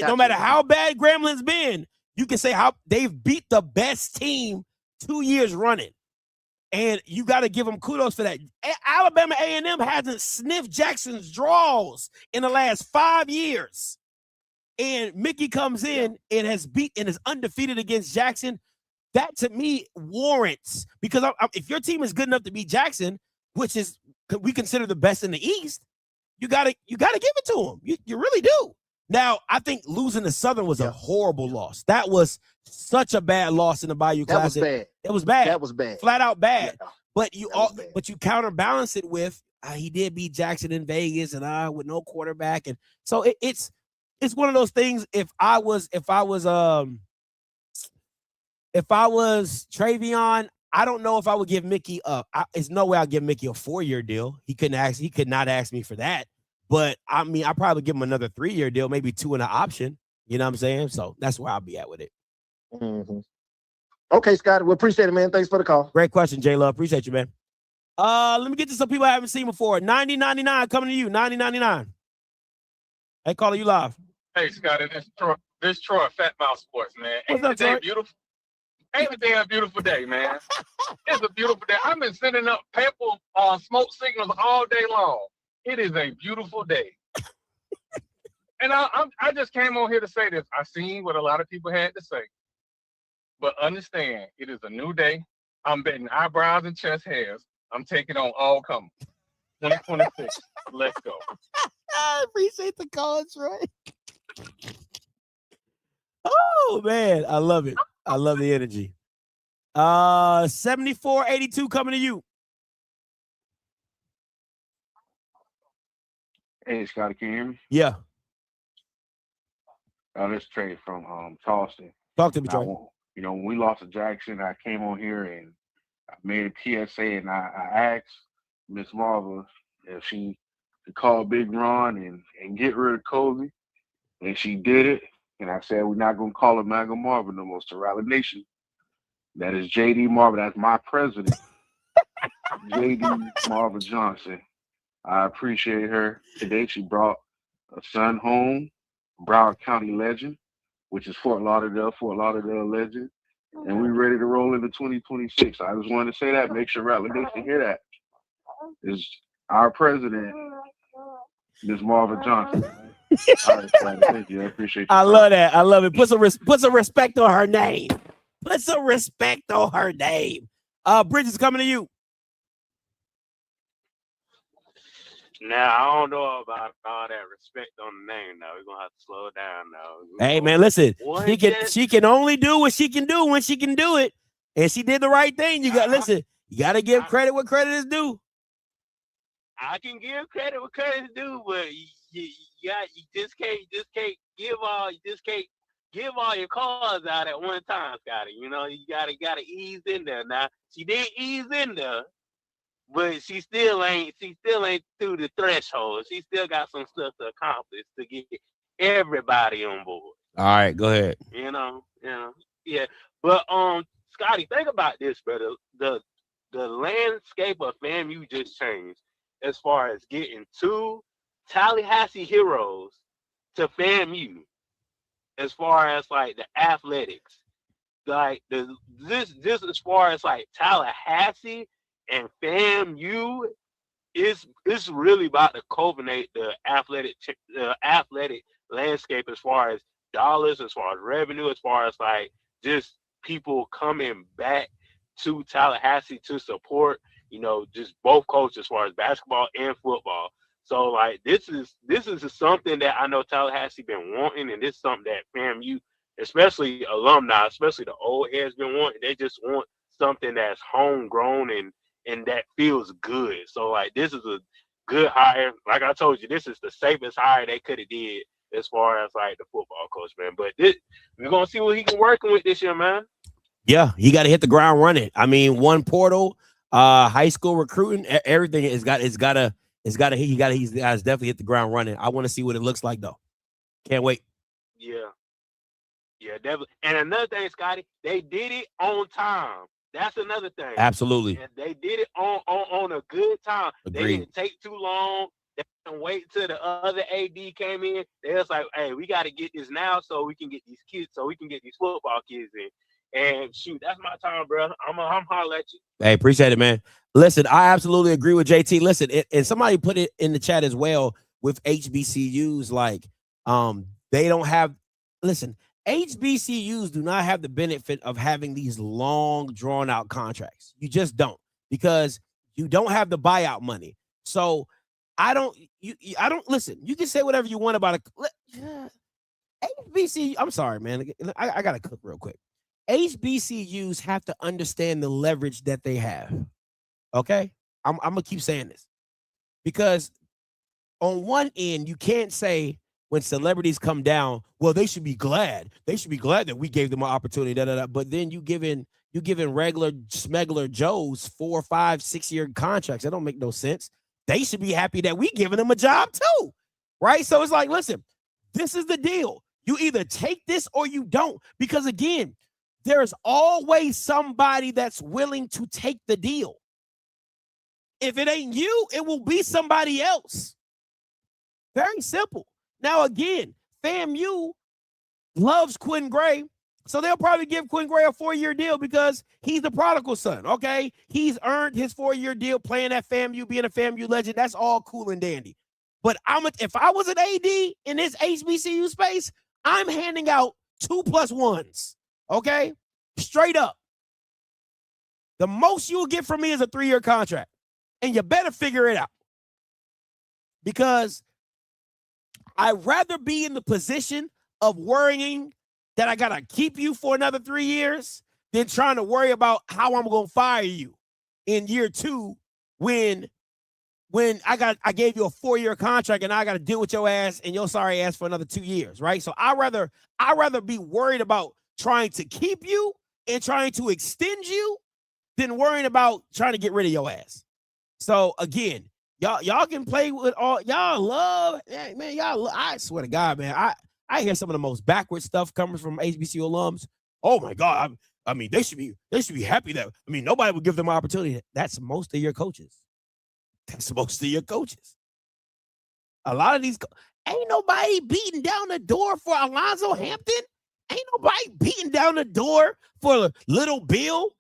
No matter how bad Grambling's been, you can say how they've beat the best team 2 years running. And you got to give them kudos for that. Alabama A&M hasn't sniffed Jackson's draws in the last 5 years. And Mickey comes in and is undefeated against Jackson. That to me warrants, because if your team is good enough to beat Jackson, which is we consider the best in the East, you gotta give it to them. You really do. Now, I think losing to Southern was a horrible loss. That was such a bad loss in the Bayou Classic. That was bad. That was bad. Flat out bad. Yeah. But you counterbalance it with he did beat Jackson in Vegas and with no quarterback, and so it's one of those things. If I was Travion, I don't know if I would give Mickey there's no way I'll give Mickey a 4-year deal. He could not ask me for that. But I mean, I'll probably give him another 3-year deal, maybe 2 and an option. You know what I'm saying? So that's where I'll be at with it. Mm-hmm. Okay, Scott. We appreciate it, man. Thanks for the call. Great question, J-Love. Appreciate you, man. Let me get to some people I haven't seen before. 9099 coming to you. 9099. Hey, caller, you live. Hey, Scotty. This Troy Fat Mouth Sports, man. What's up, Troy? Beautiful? Ain't a damn beautiful day, man. It's a beautiful day. I've been sending up purple smoke signals all day long. It is a beautiful day. And I just came on here to say this. I seen what a lot of people had to say. But understand, it is a new day. I'm betting eyebrows and chest hairs. I'm taking on all comers. 2026. Let's go. I appreciate the call, Troy. Oh, man. I love it. I love the energy. 7482 coming to you. Hey, Scotty, can you hear me? Yeah. This is Trey from Charleston. Talk to me, Trey. When we lost to Jackson, I came on here and I made a PSA and I asked Miss Marva if she could call Big Ron and get rid of Colzie. And she did it. And I said, we're not going to call him Maga Marva no more. To Rattler Nation. That is J.D. Marva. That's my president. J.D. Marva Johnson. I appreciate her. Today she brought a son home, Broward County legend, which is Fort Lauderdale legend. And we're ready to roll into 2026. I just wanted to say that. Make sure Rattler Nation hear that. Is our president, Ms. Marva Johnson. All right, thank you. I appreciate you. I love that. I love it. Put some respect on her name. Put some respect on her name. Bridget's coming to you. Now, I don't know about all that respect on the name now. We're going to have to slow it down now. Hey, man, listen. She can only do what she can do when she can do it. And she did the right thing. You got to give credit where credit is due. I can give credit where credit is due, but you just can't give all your cards out at one time, Scotty. You know, you gotta ease in there. Now, she did ease in there. But she still ain't through the threshold. She still got some stuff to accomplish to get everybody on board. All right, go ahead. You know, yeah. But Scotty, think about this, brother. The landscape of FAMU just changed as far as getting two Tallahassee heroes to FAMU. As far as like the athletics, like this as far as like Tallahassee and FAMU is really about to culminate the athletic landscape as far as dollars, as far as revenue, as far as like just people coming back to Tallahassee to support, you know, just both coaches as far as basketball and football. So like this is something that I know Tallahassee been wanting, and this is something that FAMU, especially alumni, especially the old heads, been wanting. They just want something that's homegrown and that feels good. So like this is a good hire. Like I told you, this is the safest hire they could have did as far as like the football coach, man. But we're gonna see what he can working with this year, man. Yeah, he got to hit the ground running. I mean, one portal, high school recruiting, everything he's got to definitely hit the ground running. I want to see what it looks like though. Can't wait. Yeah, definitely. And another thing, Scotty, they did it on time. That's another thing. Absolutely. And they did it on a good time. Agreed. They didn't take too long. They didn't wait till the other AD came in. They was like, hey, we got to get this now so we can get these kids, so we can get these football kids in. And shoot, that's my time, bro. I'm holler at you. Hey, appreciate it, man. Listen, I absolutely agree with JT. Listen, and somebody put it in the chat as well with HBCUs, like they don't have. Listen, HBCUs do not have the benefit of having these long, drawn out contracts. You just don't, because you don't have the buyout money. So I don't listen. You can say whatever you want about it. HBCU. I'm sorry, man. I gotta cook real quick. HBCUs have to understand the leverage that they have. Okay, I'm gonna keep saying this, because on one end you can't say when celebrities come down, well, they should be glad. They should be glad that we gave them an opportunity. But then you giving regular smuggler Joes 4, 5, 6 year contracts. That don't make no sense. They should be happy that we giving them a job too, right? So it's like, listen, this is the deal. You either take this or you don't, because again, there's always somebody that's willing to take the deal. If it ain't you, it will be somebody else. Very simple. Now, again, FAMU loves Quinn Gray, so they'll probably give Quinn Gray a 4-year deal because he's the prodigal son, okay? He's earned his 4-year deal playing at FAMU, being a FAMU legend. That's all cool and dandy. But if I was an AD in this HBCU space, I'm handing out 2+1s, okay? Straight up. The most you'll get from me is a 3-year contract, and you better figure it out, because I'd rather be in the position of worrying that I got to keep you for another 3 years than trying to worry about how I'm going to fire you in year 2 when I gave you a 4-year contract and I got to deal with your ass and your sorry ass for another 2 years, right? So I'd rather be worried about trying to keep you and trying to extend you than worrying about trying to get rid of your ass. So again, y'all can play with all y'all love, man. I swear to God, man. I hear some of the most backward stuff coming from HBCU alums. Oh my God, I mean, they should be happy that nobody would give them an opportunity. That's most of your coaches. That's most of your coaches. A lot of these ain't nobody beating down the door for Alonzo Hampton. Ain't nobody beating down the door for Little Bill.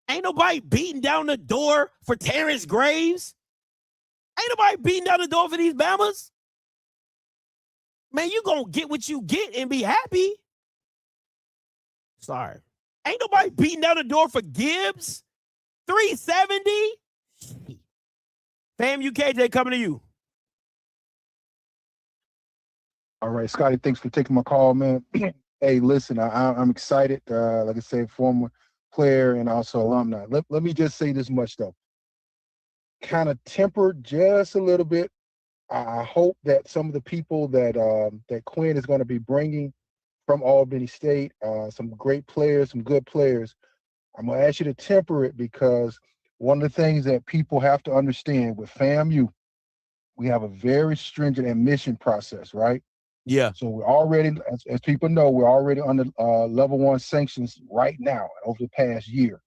Ain't nobody beating down the door for Terrence Graves. Ain't nobody beating down the door for these Bamas. Man, you gonna get what you get and be happy. Sorry. Ain't nobody beating down the door for Gibbs. 370. FAMU KJ coming to you. All right, Scotty, thanks for taking my call, man. Hey, listen, I'm excited. Like I said, former player and also alumni. Let me just say this much, though. Kind of tempered just a little bit. I hope that some of the people that Quinn is going to be bringing from Albany State, some great players, some good players, I'm going to ask you to temper it, because one of the things that people have to understand with FAMU, we have a very stringent admission process, right? Yeah. So we're already, as people know, we're already under level 1 sanctions right now over the past year.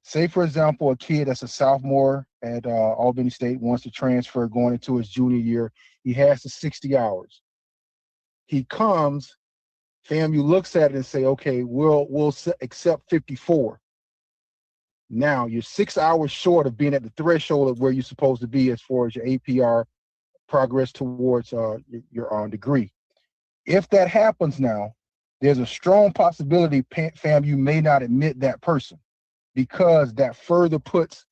Say, for example, a kid that's a sophomore at Albany State wants to transfer going into his junior year. He has the 60 hours. He comes, FAMU looks at it and say, okay, we'll accept 54. Now you're 6 hours short of being at the threshold of where you're supposed to be as far as your APR progress towards your degree. If that happens now, there's a strong possibility FAMU may not admit that person, because that further puts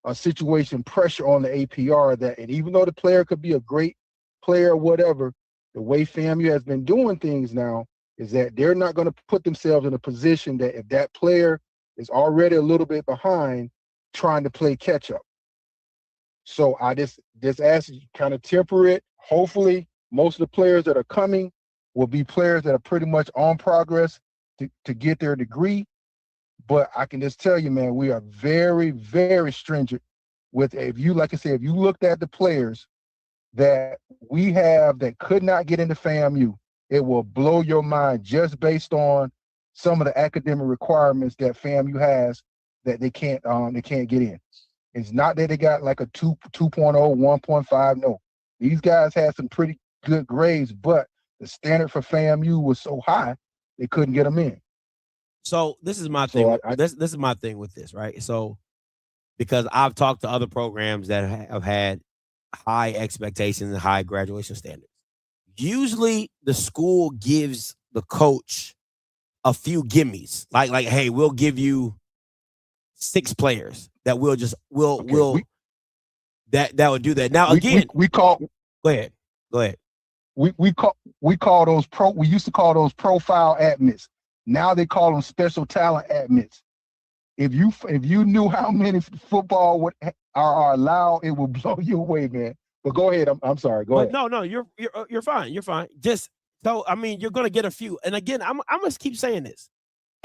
a situation pressure on the APR that, and even though the player could be a great player or whatever, the way FAMU has been doing things now is that they're not going to put themselves in a position that if that player is already a little bit behind, trying to play catch up. So I just ask you kind of temper it. Hopefully most of the players that are coming will be players that are pretty much on progress to get their degree. But I can just tell you, man, we are very, very stringent with, if you, like I said, if you looked at the players that we have that could not get into FAMU, it will blow your mind just based on some of the academic requirements that FAMU has that they can't get in. It's not that they got like a 2.0, 1.5. No, these guys had some pretty good grades, but the standard for FAMU was so high they couldn't get them in. So this is my thing. This is my thing with this, right? So because I've talked to other programs that have had high expectations and high graduation standards. Usually the school gives the coach a few gimmies, like, hey, we'll give you 6 players that we'll that would do that. Now we call. Go ahead. We call those we used to call those profile admits. Now they call them special talent admits. If you knew how many football are allowed, it will blow you away, man. But go ahead. I'm sorry. Go ahead. No, you're fine. You're fine. Just so, I mean, you're gonna get a few. And again, I'm gonna keep saying this.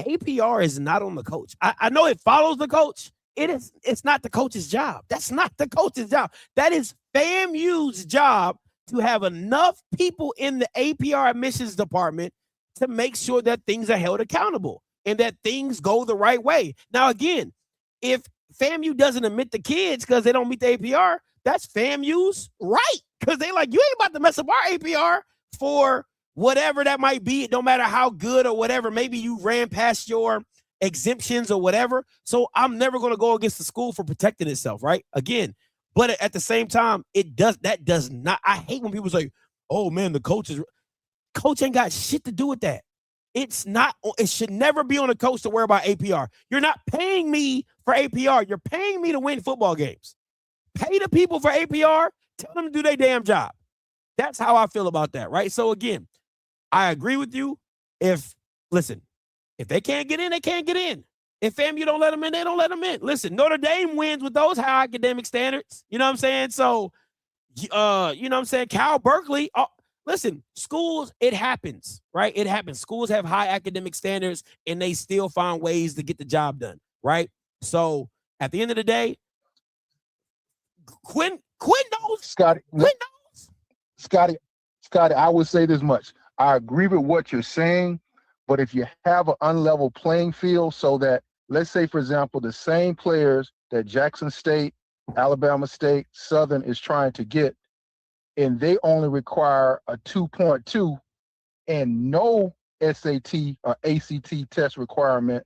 APR is not on the coach. I know it follows the coach. It's not the coach's job. That's not the coach's job. That is FAMU's job to have enough people in the APR admissions department to make sure that things are held accountable and that things go the right way. Now, again, if FAMU doesn't admit the kids because they don't meet the APR, that's FAMU's right, because they like, you ain't about to mess up our APR for whatever that might be. No matter how good or whatever, maybe you ran past your exemptions or whatever. So I'm never going to go against the school for protecting itself, right? Again, but at the same time, that does not. I hate when people say, "Oh man, the coach ain't got shit to do with that." It's not. It should never be on a coach to worry about APR. You're not paying me for APR. You're paying me to win football games. Pay the people for APR. Tell them to do their damn job. That's how I feel about that, right? So again, I agree with you. If they can't get in, they can't get in. If FAMU don't let them in, they don't let them in. Listen, Notre Dame wins with those high academic standards. You know what I'm saying? So, you know what I'm saying? Cal Berkeley. Listen, schools, it happens, right? It happens. Schools have high academic standards, and they still find ways to get the job done, right? So, at the end of the day, Quinn knows. Scotty, I would say this much. I agree with what you're saying, but if you have an unlevel playing field so that, let's say, for example, the same players that Jackson State, Alabama State, Southern is trying to get, and they only require a 2.2 and no SAT or ACT test requirement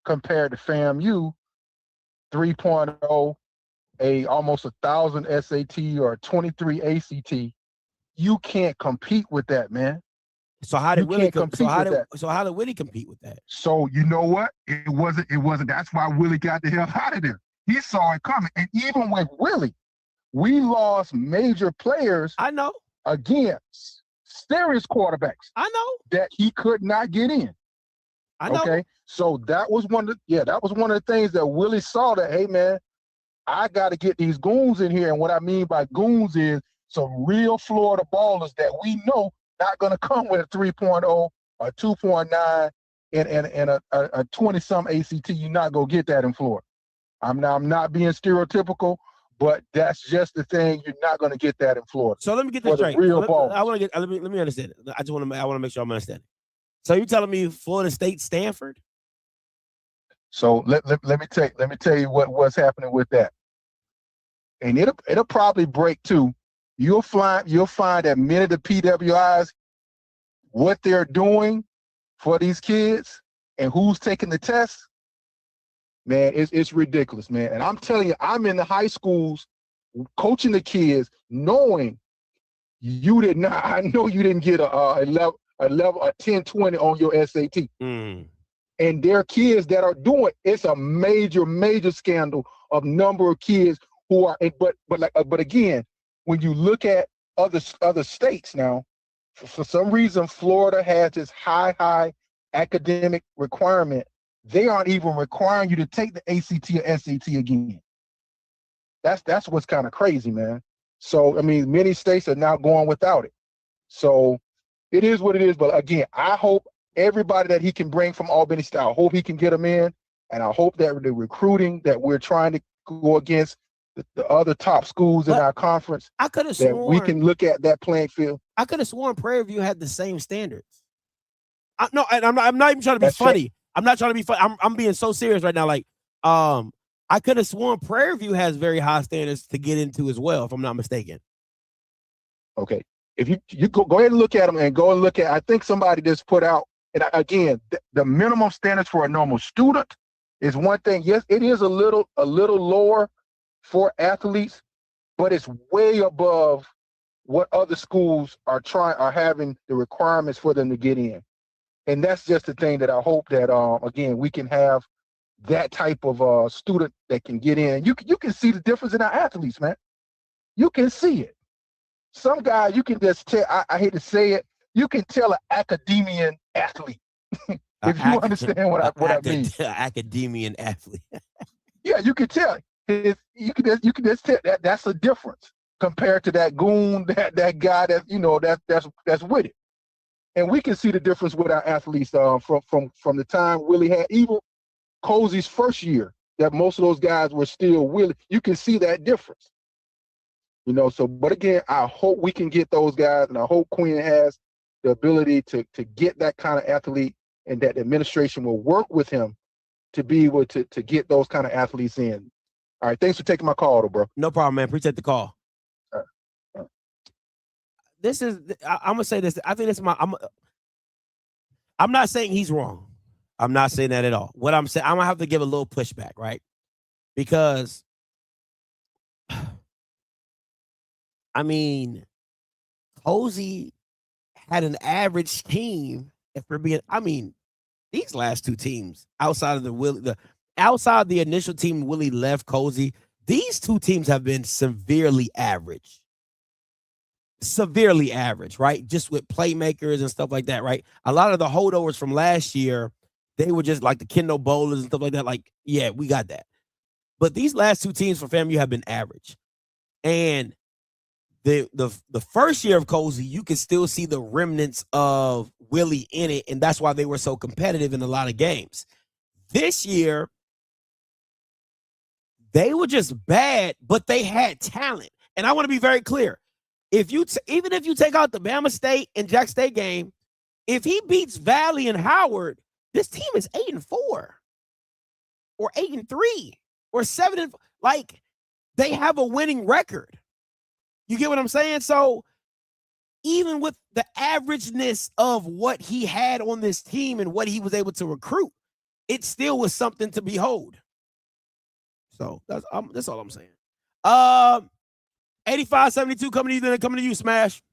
compared to FAMU, 3.0, almost 1,000 SAT or 23 ACT, you can't compete with that, man. So how did Willie compete with that? So how did Willie compete with that? So you know what? It wasn't. That's why Willie got the hell out of there. He saw it coming. And even with Willie, we lost major players. I know. Against serious quarterbacks. I know. That he could not get in. I know. Okay. So that was one of the things that Willie saw, that, hey man, I got to get these goons in here. And what I mean by goons is some real Florida ballers that we know not going to come with a 3.0, a 2.9, and a 20-some ACT. You're not going to get that in Florida. I'm not being stereotypical, But that's just the thing. You're not going to get that in Florida. So let me get this straight. Real ball. I want to get. Let me understand it. I want to make sure I'm understanding. So you telling me Florida State, Stanford? So let me tell you what's happening with that. And it'll probably break too. You'll find that many of the PWIs, what they're doing for these kids and who's taking the test, man, it's ridiculous, man. And I'm telling you, I'm in the high schools coaching the kids, knowing you did not. I know you didn't get a 10, 20 on your SAT. And there are kids that are doing. It's a major, major scandal of number of kids who are. But again, when you look at other states now, for some reason, Florida has this high academic requirement. They aren't even requiring you to take the ACT or SAT again. That's what's kind of crazy, man. So, I mean, many states are now going without it. So it is what it is. But again, I hope everybody that he can bring from Albany State, I hope he can get them in. And I hope that the recruiting that we're trying to go against the other top schools in our conference, I could have that sworn we can look at that playing field. I could have sworn Prairie View had the same standards. I'm not even trying to be funny. I'm not trying to be funny. I'm being so serious right now. Like, I could have sworn Prairie View has very high standards to get into as well, if I'm not mistaken. Okay. If you go ahead and look at them and go and look at, I think somebody just put out, and again, the minimum standards for a normal student is one thing. Yes, it is a little lower for athletes, but it's way above what other schools are having the requirements for them to get in. And that's just the thing that I hope that again, we can have that type of student that can get in. You can see the difference in our athletes, man. You can see it. Some guys, you can just tell, I hate to say it, you can tell an academician athlete. If you understand what I mean. Academician athlete. Yeah, you can tell. You can just tell that's a difference compared to that goon, that guy that's with it. And we can see the difference with our athletes from the time Willie had, even Colzie's first year, that most of those guys were still Willie. You can see that difference. So, but again, I hope we can get those guys, and I hope Quinn has the ability to get that kind of athlete, and that the administration will work with him to be able to get those kind of athletes in. All right, thanks for taking my call, though, bro. No problem, man. Appreciate the call. All right. This is, I'm gonna say this. I think this is I'm not saying he's wrong. I'm not saying that at all. What I'm saying, I'm gonna have to give a little pushback, right? Because, I mean, Colzie had an average team. If we're being, I mean, these last two teams outside of the initial team Willie left Colzie, these two teams have been severely average. Severely average, right? Just with playmakers and stuff like that, right? A lot of the holdovers from last year, they were just like the Kendall Bowlers and stuff like that. Like, yeah, we got that. But these last two teams for FAMU have been average. And the first year of Colzie, you can still see the remnants of Willie in it, and that's why they were so competitive in a lot of games. This year, they were just bad, but they had talent. And I want to be very clear. Even if you take out the Bama State and Jack State game, if he beats Valley and Howard, this team is 8-4 or 8-3 or 7. Like, they have a winning record. You get what I'm saying? So even with the averageness of what he had on this team and what he was able to recruit, it still was something to behold. So that's all I'm saying. 8572 coming to you, Smash.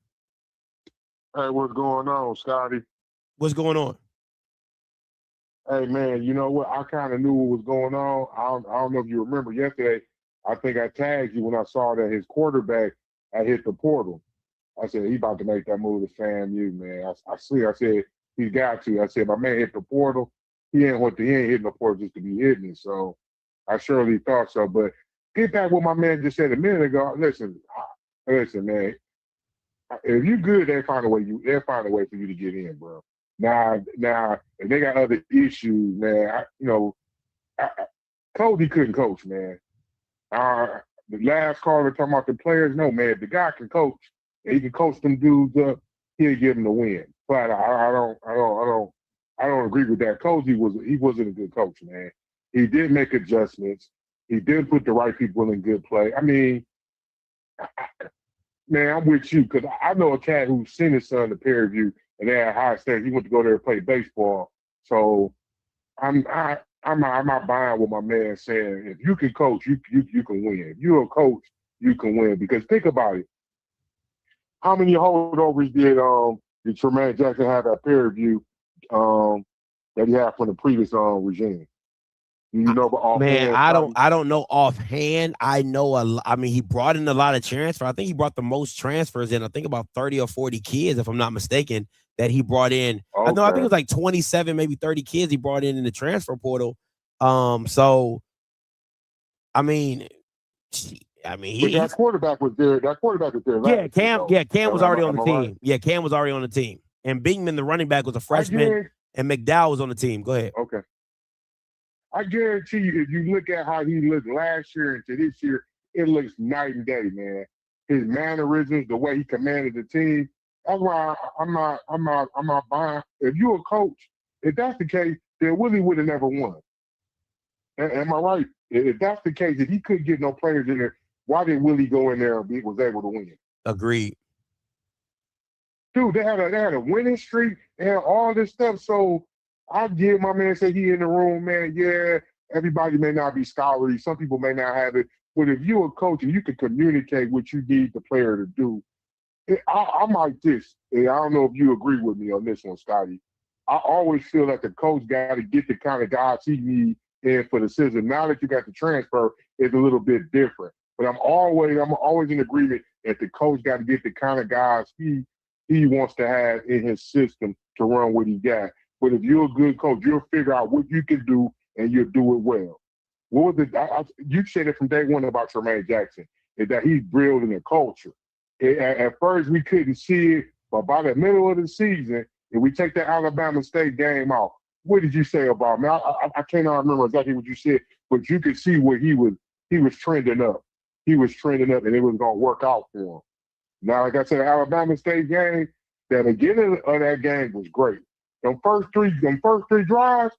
Hey, what's going on, Scotty? What's going on? Hey, man, you know what? I kind of knew what was going on. I don't know if you remember yesterday. I think I tagged you when I saw that his quarterback had hit the portal. I said, he about to make that move to FAMU, man. I said, he's got to. I said, my man hit the portal. He ain't hitting the portal just to be hitting it. So I surely thought so. But get back what my man just said a minute ago. Listen, man. If you good, they'll find a way for you to get in, bro. Now, if they got other issues, man, Cody couldn't coach, man. the last caller talking about the players. No, man, the guy can coach. He can coach them dudes up. He'll give them the win. But I don't agree with that. Colzie wasn't a good coach, man. He did make adjustments. He did put the right people in good play. I mean, man, I'm with you because I know a cat who sent his son to Prairie View and they had high stakes. He went to go there and play baseball. So I'm not buying what my man saying. If you can coach, you can win. If you're a coach, you can win. Because think about it. How many holdovers did Tremaine Jackson have at Prairie View that he had from the previous regime? You know, but offhand, man, I don't know offhand. I know he brought in a lot of transfer. I think he brought the most transfers in. I think about 30 or 40 kids, if I'm not mistaken, that he brought in. Okay. I think it was like 27, maybe 30 kids he brought in the transfer portal. So I mean, but that quarterback was there. That quarterback was there. Cam was already on the team. Right? Yeah, Cam was already on the team. And Bingman, the running back, was a freshman, and McDowell was on the team. Go ahead. Okay. I guarantee you, if you look at how he looked last year into this year, it looks night and day, man. His mannerisms, the way he commanded the team. That's why I'm not buying. If you're a coach, if that's the case, then Willie would have never won. Am I right? If that's the case, if he couldn't get no players in there, why did Willie go in there and was able to win? Agreed. Dude, they had a winning streak. They had all this stuff. So I give my man say he in the room, man. Yeah, everybody may not be scholarly. Some people may not have it. But if you're a coach and you can communicate what you need the player to do, I'm like this. I don't know if you agree with me on this one, Scotty. I always feel like the coach got to get the kind of guys he needs in for the season. Now that you got the transfer, it's a little bit different. But I'm always in agreement that the coach got to get the kind of guys he wants to have in his system to run what he got. But if you're a good coach, you'll figure out what you can do and you'll do it well. What was it? You said it from day one about Tremaine Jackson, is that he's building a culture. At first, we couldn't see it, but by the middle of the season, if we take the Alabama State game off, what did you say about him? I cannot remember exactly what you said, but you could see where he was trending up. He was trending up, and it was going to work out for him. Now, like I said, the Alabama State game, the beginning of that game was great. Them first three drives,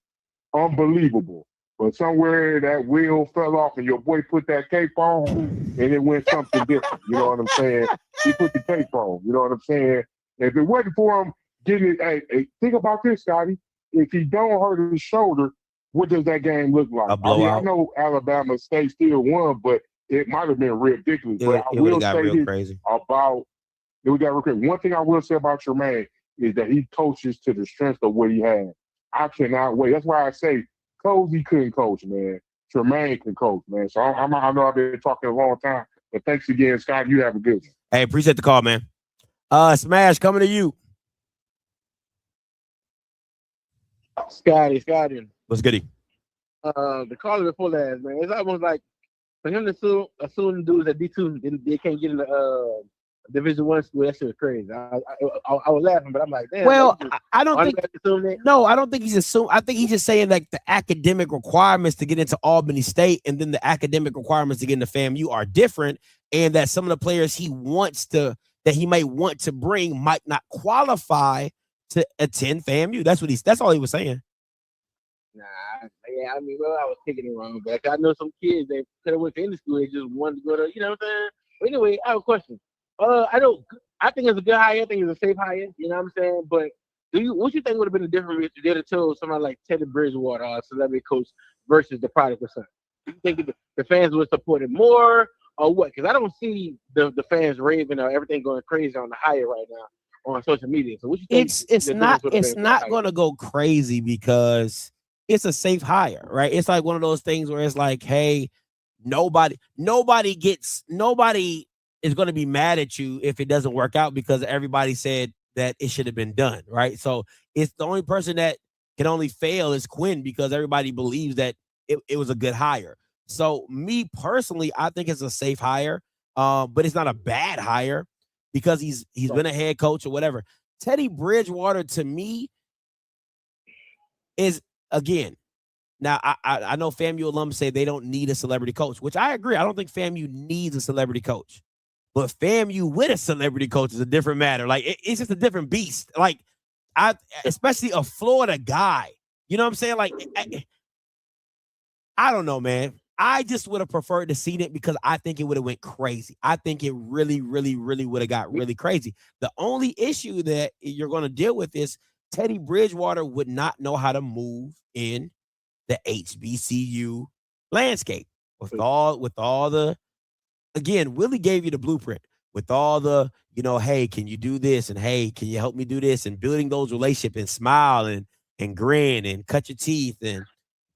unbelievable. But somewhere that wheel fell off and your boy put that cape on and it went something different. You know what I'm saying? He put the cape on. You know what I'm saying? If it wasn't for him getting it, hey, think about this, Scotty. If he don't hurt his shoulder, what does that game look like? A blowout. I know Alabama State still won, but it might have been ridiculous. But I will say this about it would got real crazy. One thing I will say about Tremaine is that he coaches to the strength of what he has. I cannot wait. That's why I say Colzie couldn't coach, man. Tremaine can coach, man. So I know I've been talking a long time, but thanks again, Scott. You have a good one. Hey, appreciate the call, man. Smash, coming to you. Scotty. What's goody? The caller before last, man. It's almost like for him to assume dudes at D2, they can't get in the Division I school. That shit was crazy. I was laughing, but I'm like, damn. Well, I don't think he's assuming. I think he's just saying like the academic requirements to get into Albany State and then the academic requirements to get into FAMU are different, and that some of the players he might want to bring might not qualify to attend FAMU. That's all he was saying. Nah, yeah, I mean, I was taking it wrong, but I know some kids they could have went to any school. They just wanted to go to, you know what I'm saying? But anyway, I have a question. I think it's a good hire. I think it's a safe hire. You know what I'm saying? But what you think would have been the difference if you did it to somebody like Teddy Bridgewater, our celebrity coach, versus the Prodigal Son? Do you think the fans would support it more, or what? Because I don't see the fans raving or everything going crazy on the hire right now on social media. So what you think? It's not going to go crazy because it's a safe hire, right? It's like one of those things where it's like, hey, nobody is going to be mad at you if it doesn't work out because everybody said that it should have been done, right? So it's the only person that can only fail is Quinn because everybody believes that it was a good hire. So me personally, I think it's a safe hire, but it's not a bad hire because he's been a head coach or whatever. Teddy Bridgewater to me is, again, Now, I know FAMU alums say they don't need a celebrity coach, which I agree. I don't think FAMU needs a celebrity coach. But FAMU with a celebrity coach is a different matter. Like, it's just a different beast. Like, especially a Florida guy. You know what I'm saying? Like, I don't know, man. I just would have preferred to see it because I think it would have went crazy. I think it really, really, really would have got really crazy. The only issue that you're going to deal with is Teddy Bridgewater would not know how to move in the HBCU landscape with all the, again, Willie gave you the blueprint with all the, hey, can you do this? And hey, can you help me do this? And building those relationships and smile and grin and cut your teeth and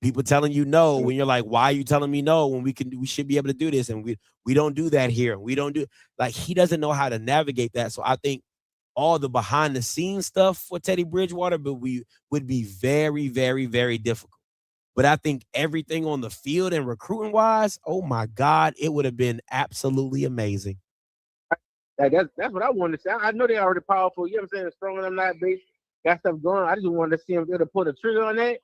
people telling you no when you're like, why are you telling me no when we should be able to do this? And we don't do that here. We don't do, like, he doesn't know how to navigate that. So I think all the behind the scenes stuff for Teddy Bridgewater would be very, very, very difficult. But I think everything on the field and recruiting wise, oh my God, it would have been absolutely amazing. That's what I wanted to say. I know they're already powerful. You know what I'm saying? Strong on them that base, got stuff going. I just wanted to see them be able to pull the trigger on that.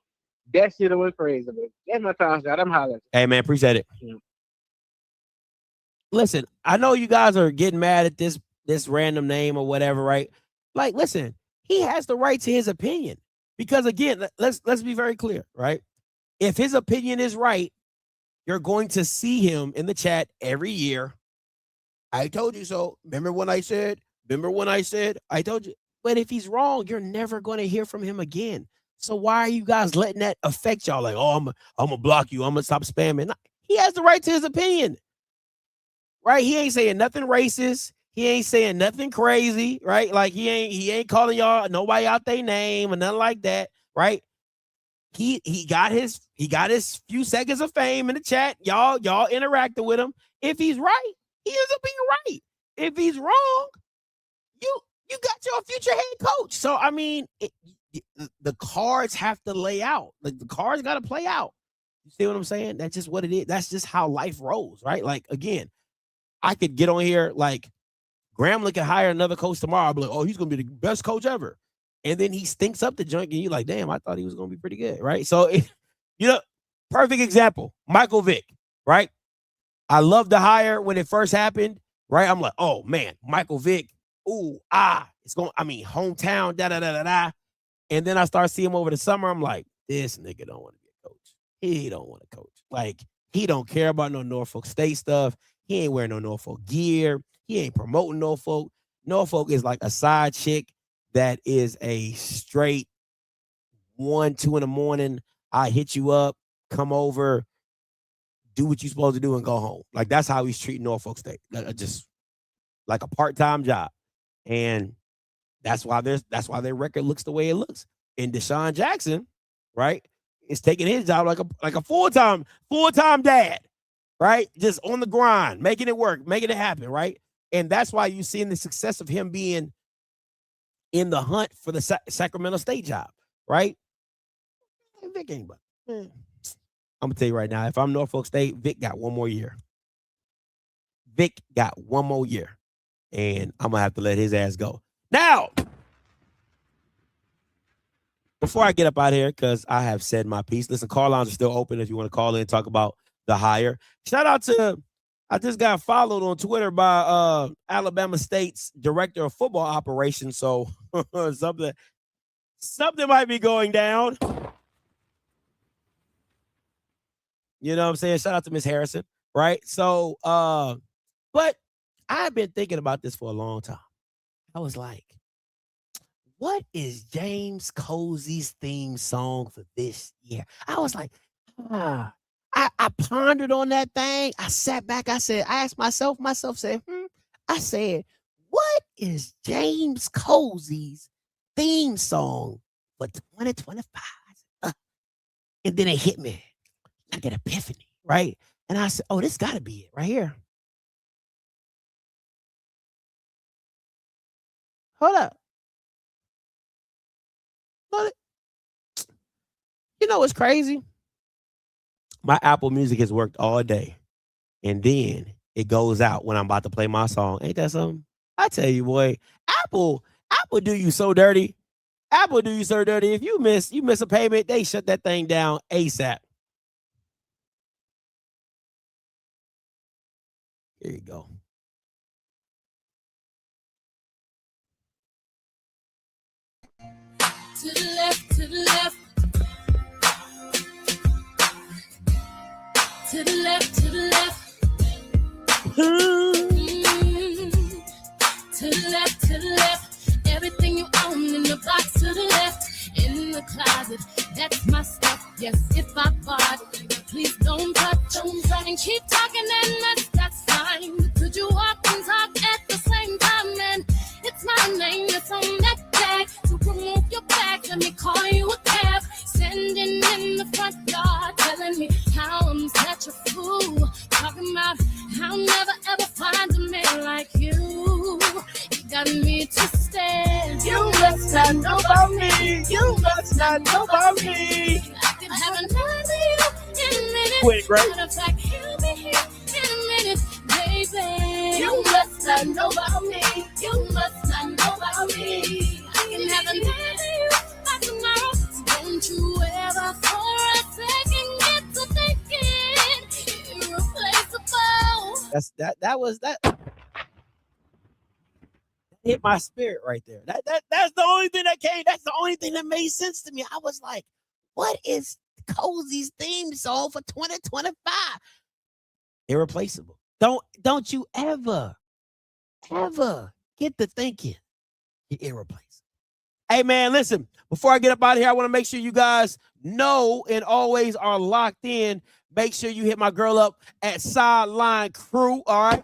That shit went crazy, man. That's my time, Scott. I'm hollering. Hey, man, appreciate it. Yeah. Listen, I know you guys are getting mad at this random name or whatever, right? Like, listen, he has the right to his opinion. Because, again, let's be very clear, right? If his opinion is right, you're going to see him in the chat every year. I told you so. Remember when I said, I told you. But if he's wrong, you're never going to hear from him again. So why are you guys letting that affect y'all? Like, oh, I'm going to block you. I'm going to stop spamming. No, he has the right to his opinion, right? He ain't saying nothing racist. He ain't saying nothing crazy, right? Like, he ain't calling y'all nobody out their name or nothing like that, right? He got his few seconds of fame in the chat. Y'all interacting with him. If he's right, he ends up being right. If he's wrong, you got your future head coach. So I mean, the cards have to lay out. Like, the cards got to play out. You see what I'm saying? That's just what it is. That's just how life rolls, right? Like, again, I could get on here like Grambling could hire another coach tomorrow. I'll be like, oh, he's gonna be the best coach ever. And then he stinks up the junk, and you're like, damn, I thought he was going to be pretty good, right? So, perfect example, Michael Vick, right? I love the hire when it first happened, right? I'm like, oh, man, Michael Vick, hometown, da-da-da-da-da. And then I start seeing him over the summer. I'm like, this nigga don't want to be a coach. He don't want to coach. Like, he don't care about no Norfolk State stuff. He ain't wearing no Norfolk gear. He ain't promoting Norfolk. Norfolk is like a side chick that is a straight 1, 2 in the morning. I hit you up, come over, do what you're supposed to do and go home. Like, that's how he's treating Norfolk State. Just like a part-time job. And that's why their record looks the way it looks. And Deshaun Jackson, right, is taking his job like a full-time dad, right? Just on the grind, making it work, making it happen, right? And that's why you're seeing the success of him being in the hunt for the Sacramento State job, right? Vic ain't, but I'm gonna tell you right now, if I'm Norfolk State, Vic got one more year. Vic got one more year, and I'm gonna have to let his ass go. Now, before I get up out here, because I have said my piece. Listen, call lines are still open if you want to call in and talk about the hire. Shout out to, I just got followed on Twitter by Alabama State's director of football operations. So something might be going down. You know what I'm saying? Shout out to Miss Harrison, right? So, but I've been thinking about this for a long time. I was like, what is James Colzie's theme song for this year? I was like, I pondered on that thing. I sat back. I asked myself, said, I said, what is James Colzie's theme song for 2025? And then it hit me like an epiphany, right? And I said, oh, this got to be it right here. Hold up. You know what's crazy? My Apple Music has worked all day, and then it goes out when I'm about to play my song. Ain't that something? I tell you, boy, Apple do you so dirty. Apple do you so dirty. If you miss a payment, they shut that thing down ASAP. Here you go. To the left, to the left. To the left, to the left. To the left, to the left. Everything you own in the box to the left. In the closet, that's my stuff. Yes, if I bought it, please don't touch. And keep talking and that's fine. But could you walk and talk at the same time? And it's my name that's on that bag. So remove your bag, let me call you a cab. Standing in the front yard, telling me how I'm such a fool. Talking about how I'll never ever find a man like you. You got me twisted. You must not know about me. You must not know about me. I could have another you in a minute. Quinn Gray. Matter of fact, he'll be here in a minute, baby. You must not know about me. You must not know about me. I can have another you by tomorrow. So don't you ever for a second get to thinking irreplaceable. That hit my spirit right there. That's the only thing that came. That's the only thing that made sense to me. I was like, what is Colzie's theme song for 2025? Irreplaceable. Don't you ever get to thinking you're irreplaceable. Hey man, listen, before I get up out of here, I want to make sure you guys know and always are locked in. Make sure you hit my girl up at Sideline Crew, all right?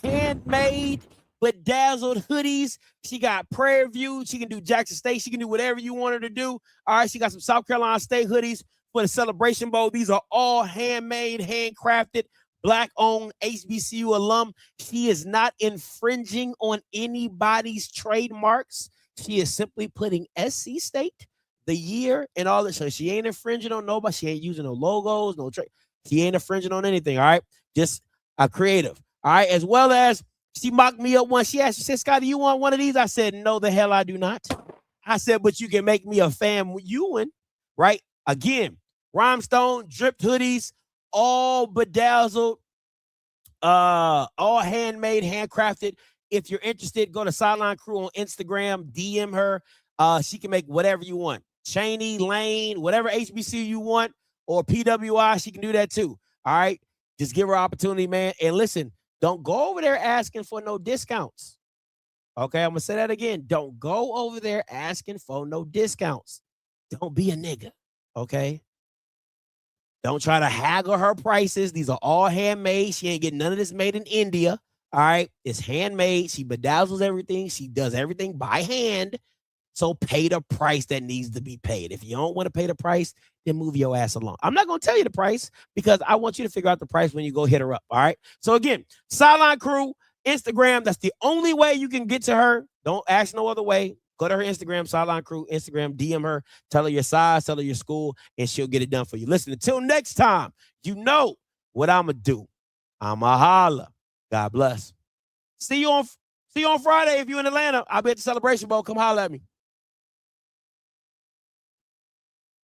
Handmade, bedazzled hoodies. She got Prairie View. She can do Jackson State. She can do whatever you want her to do. All right, she got some South Carolina State hoodies for the Celebration Bowl. These are all handmade, handcrafted, Black-owned HBCU alum. She is not infringing on anybody's trademarks. She is simply putting SC State, the year, and all that. So she ain't infringing on nobody. She ain't using no logos, no trade. She ain't infringing on anything, all right? Just a creative, all right? As well as she mocked me up once. She asked, she said, Scotty, you want one of these? I said, no, the hell I do not. I said, but you can make me a FAMU, right? Again, rhinestone, dripped hoodies, all bedazzled, all handmade, handcrafted. If you're interested, go to Sideline Crew on Instagram, DM her. She can make whatever you want. Cheney, Lane, whatever HBCU you want, or PWI, she can do that too. All right. Just give her opportunity, man. And listen, don't go over there asking for no discounts. Okay, I'm gonna say that again. Don't go over there asking for no discounts. Don't be a nigga. Okay. Don't try to haggle her prices. These are all handmade. She ain't getting none of this made in India. All right. It's handmade. She bedazzles everything. She does everything by hand. So pay the price that needs to be paid. If you don't want to pay the price, then move your ass along. I'm not going to tell you the price because I want you to figure out the price when you go hit her up. All right. So again, Sideline Crew, Instagram. That's the only way you can get to her. Don't ask no other way. Go to her Instagram, Sideline Crew, Instagram, DM her, tell her your size, tell her your school, and she'll get it done for you. Listen, until next time, you know what I'm going to do. I'm going to holla. God bless. See you on Friday if you're in Atlanta. I'll be at the Celebration Bowl. Come holler at me.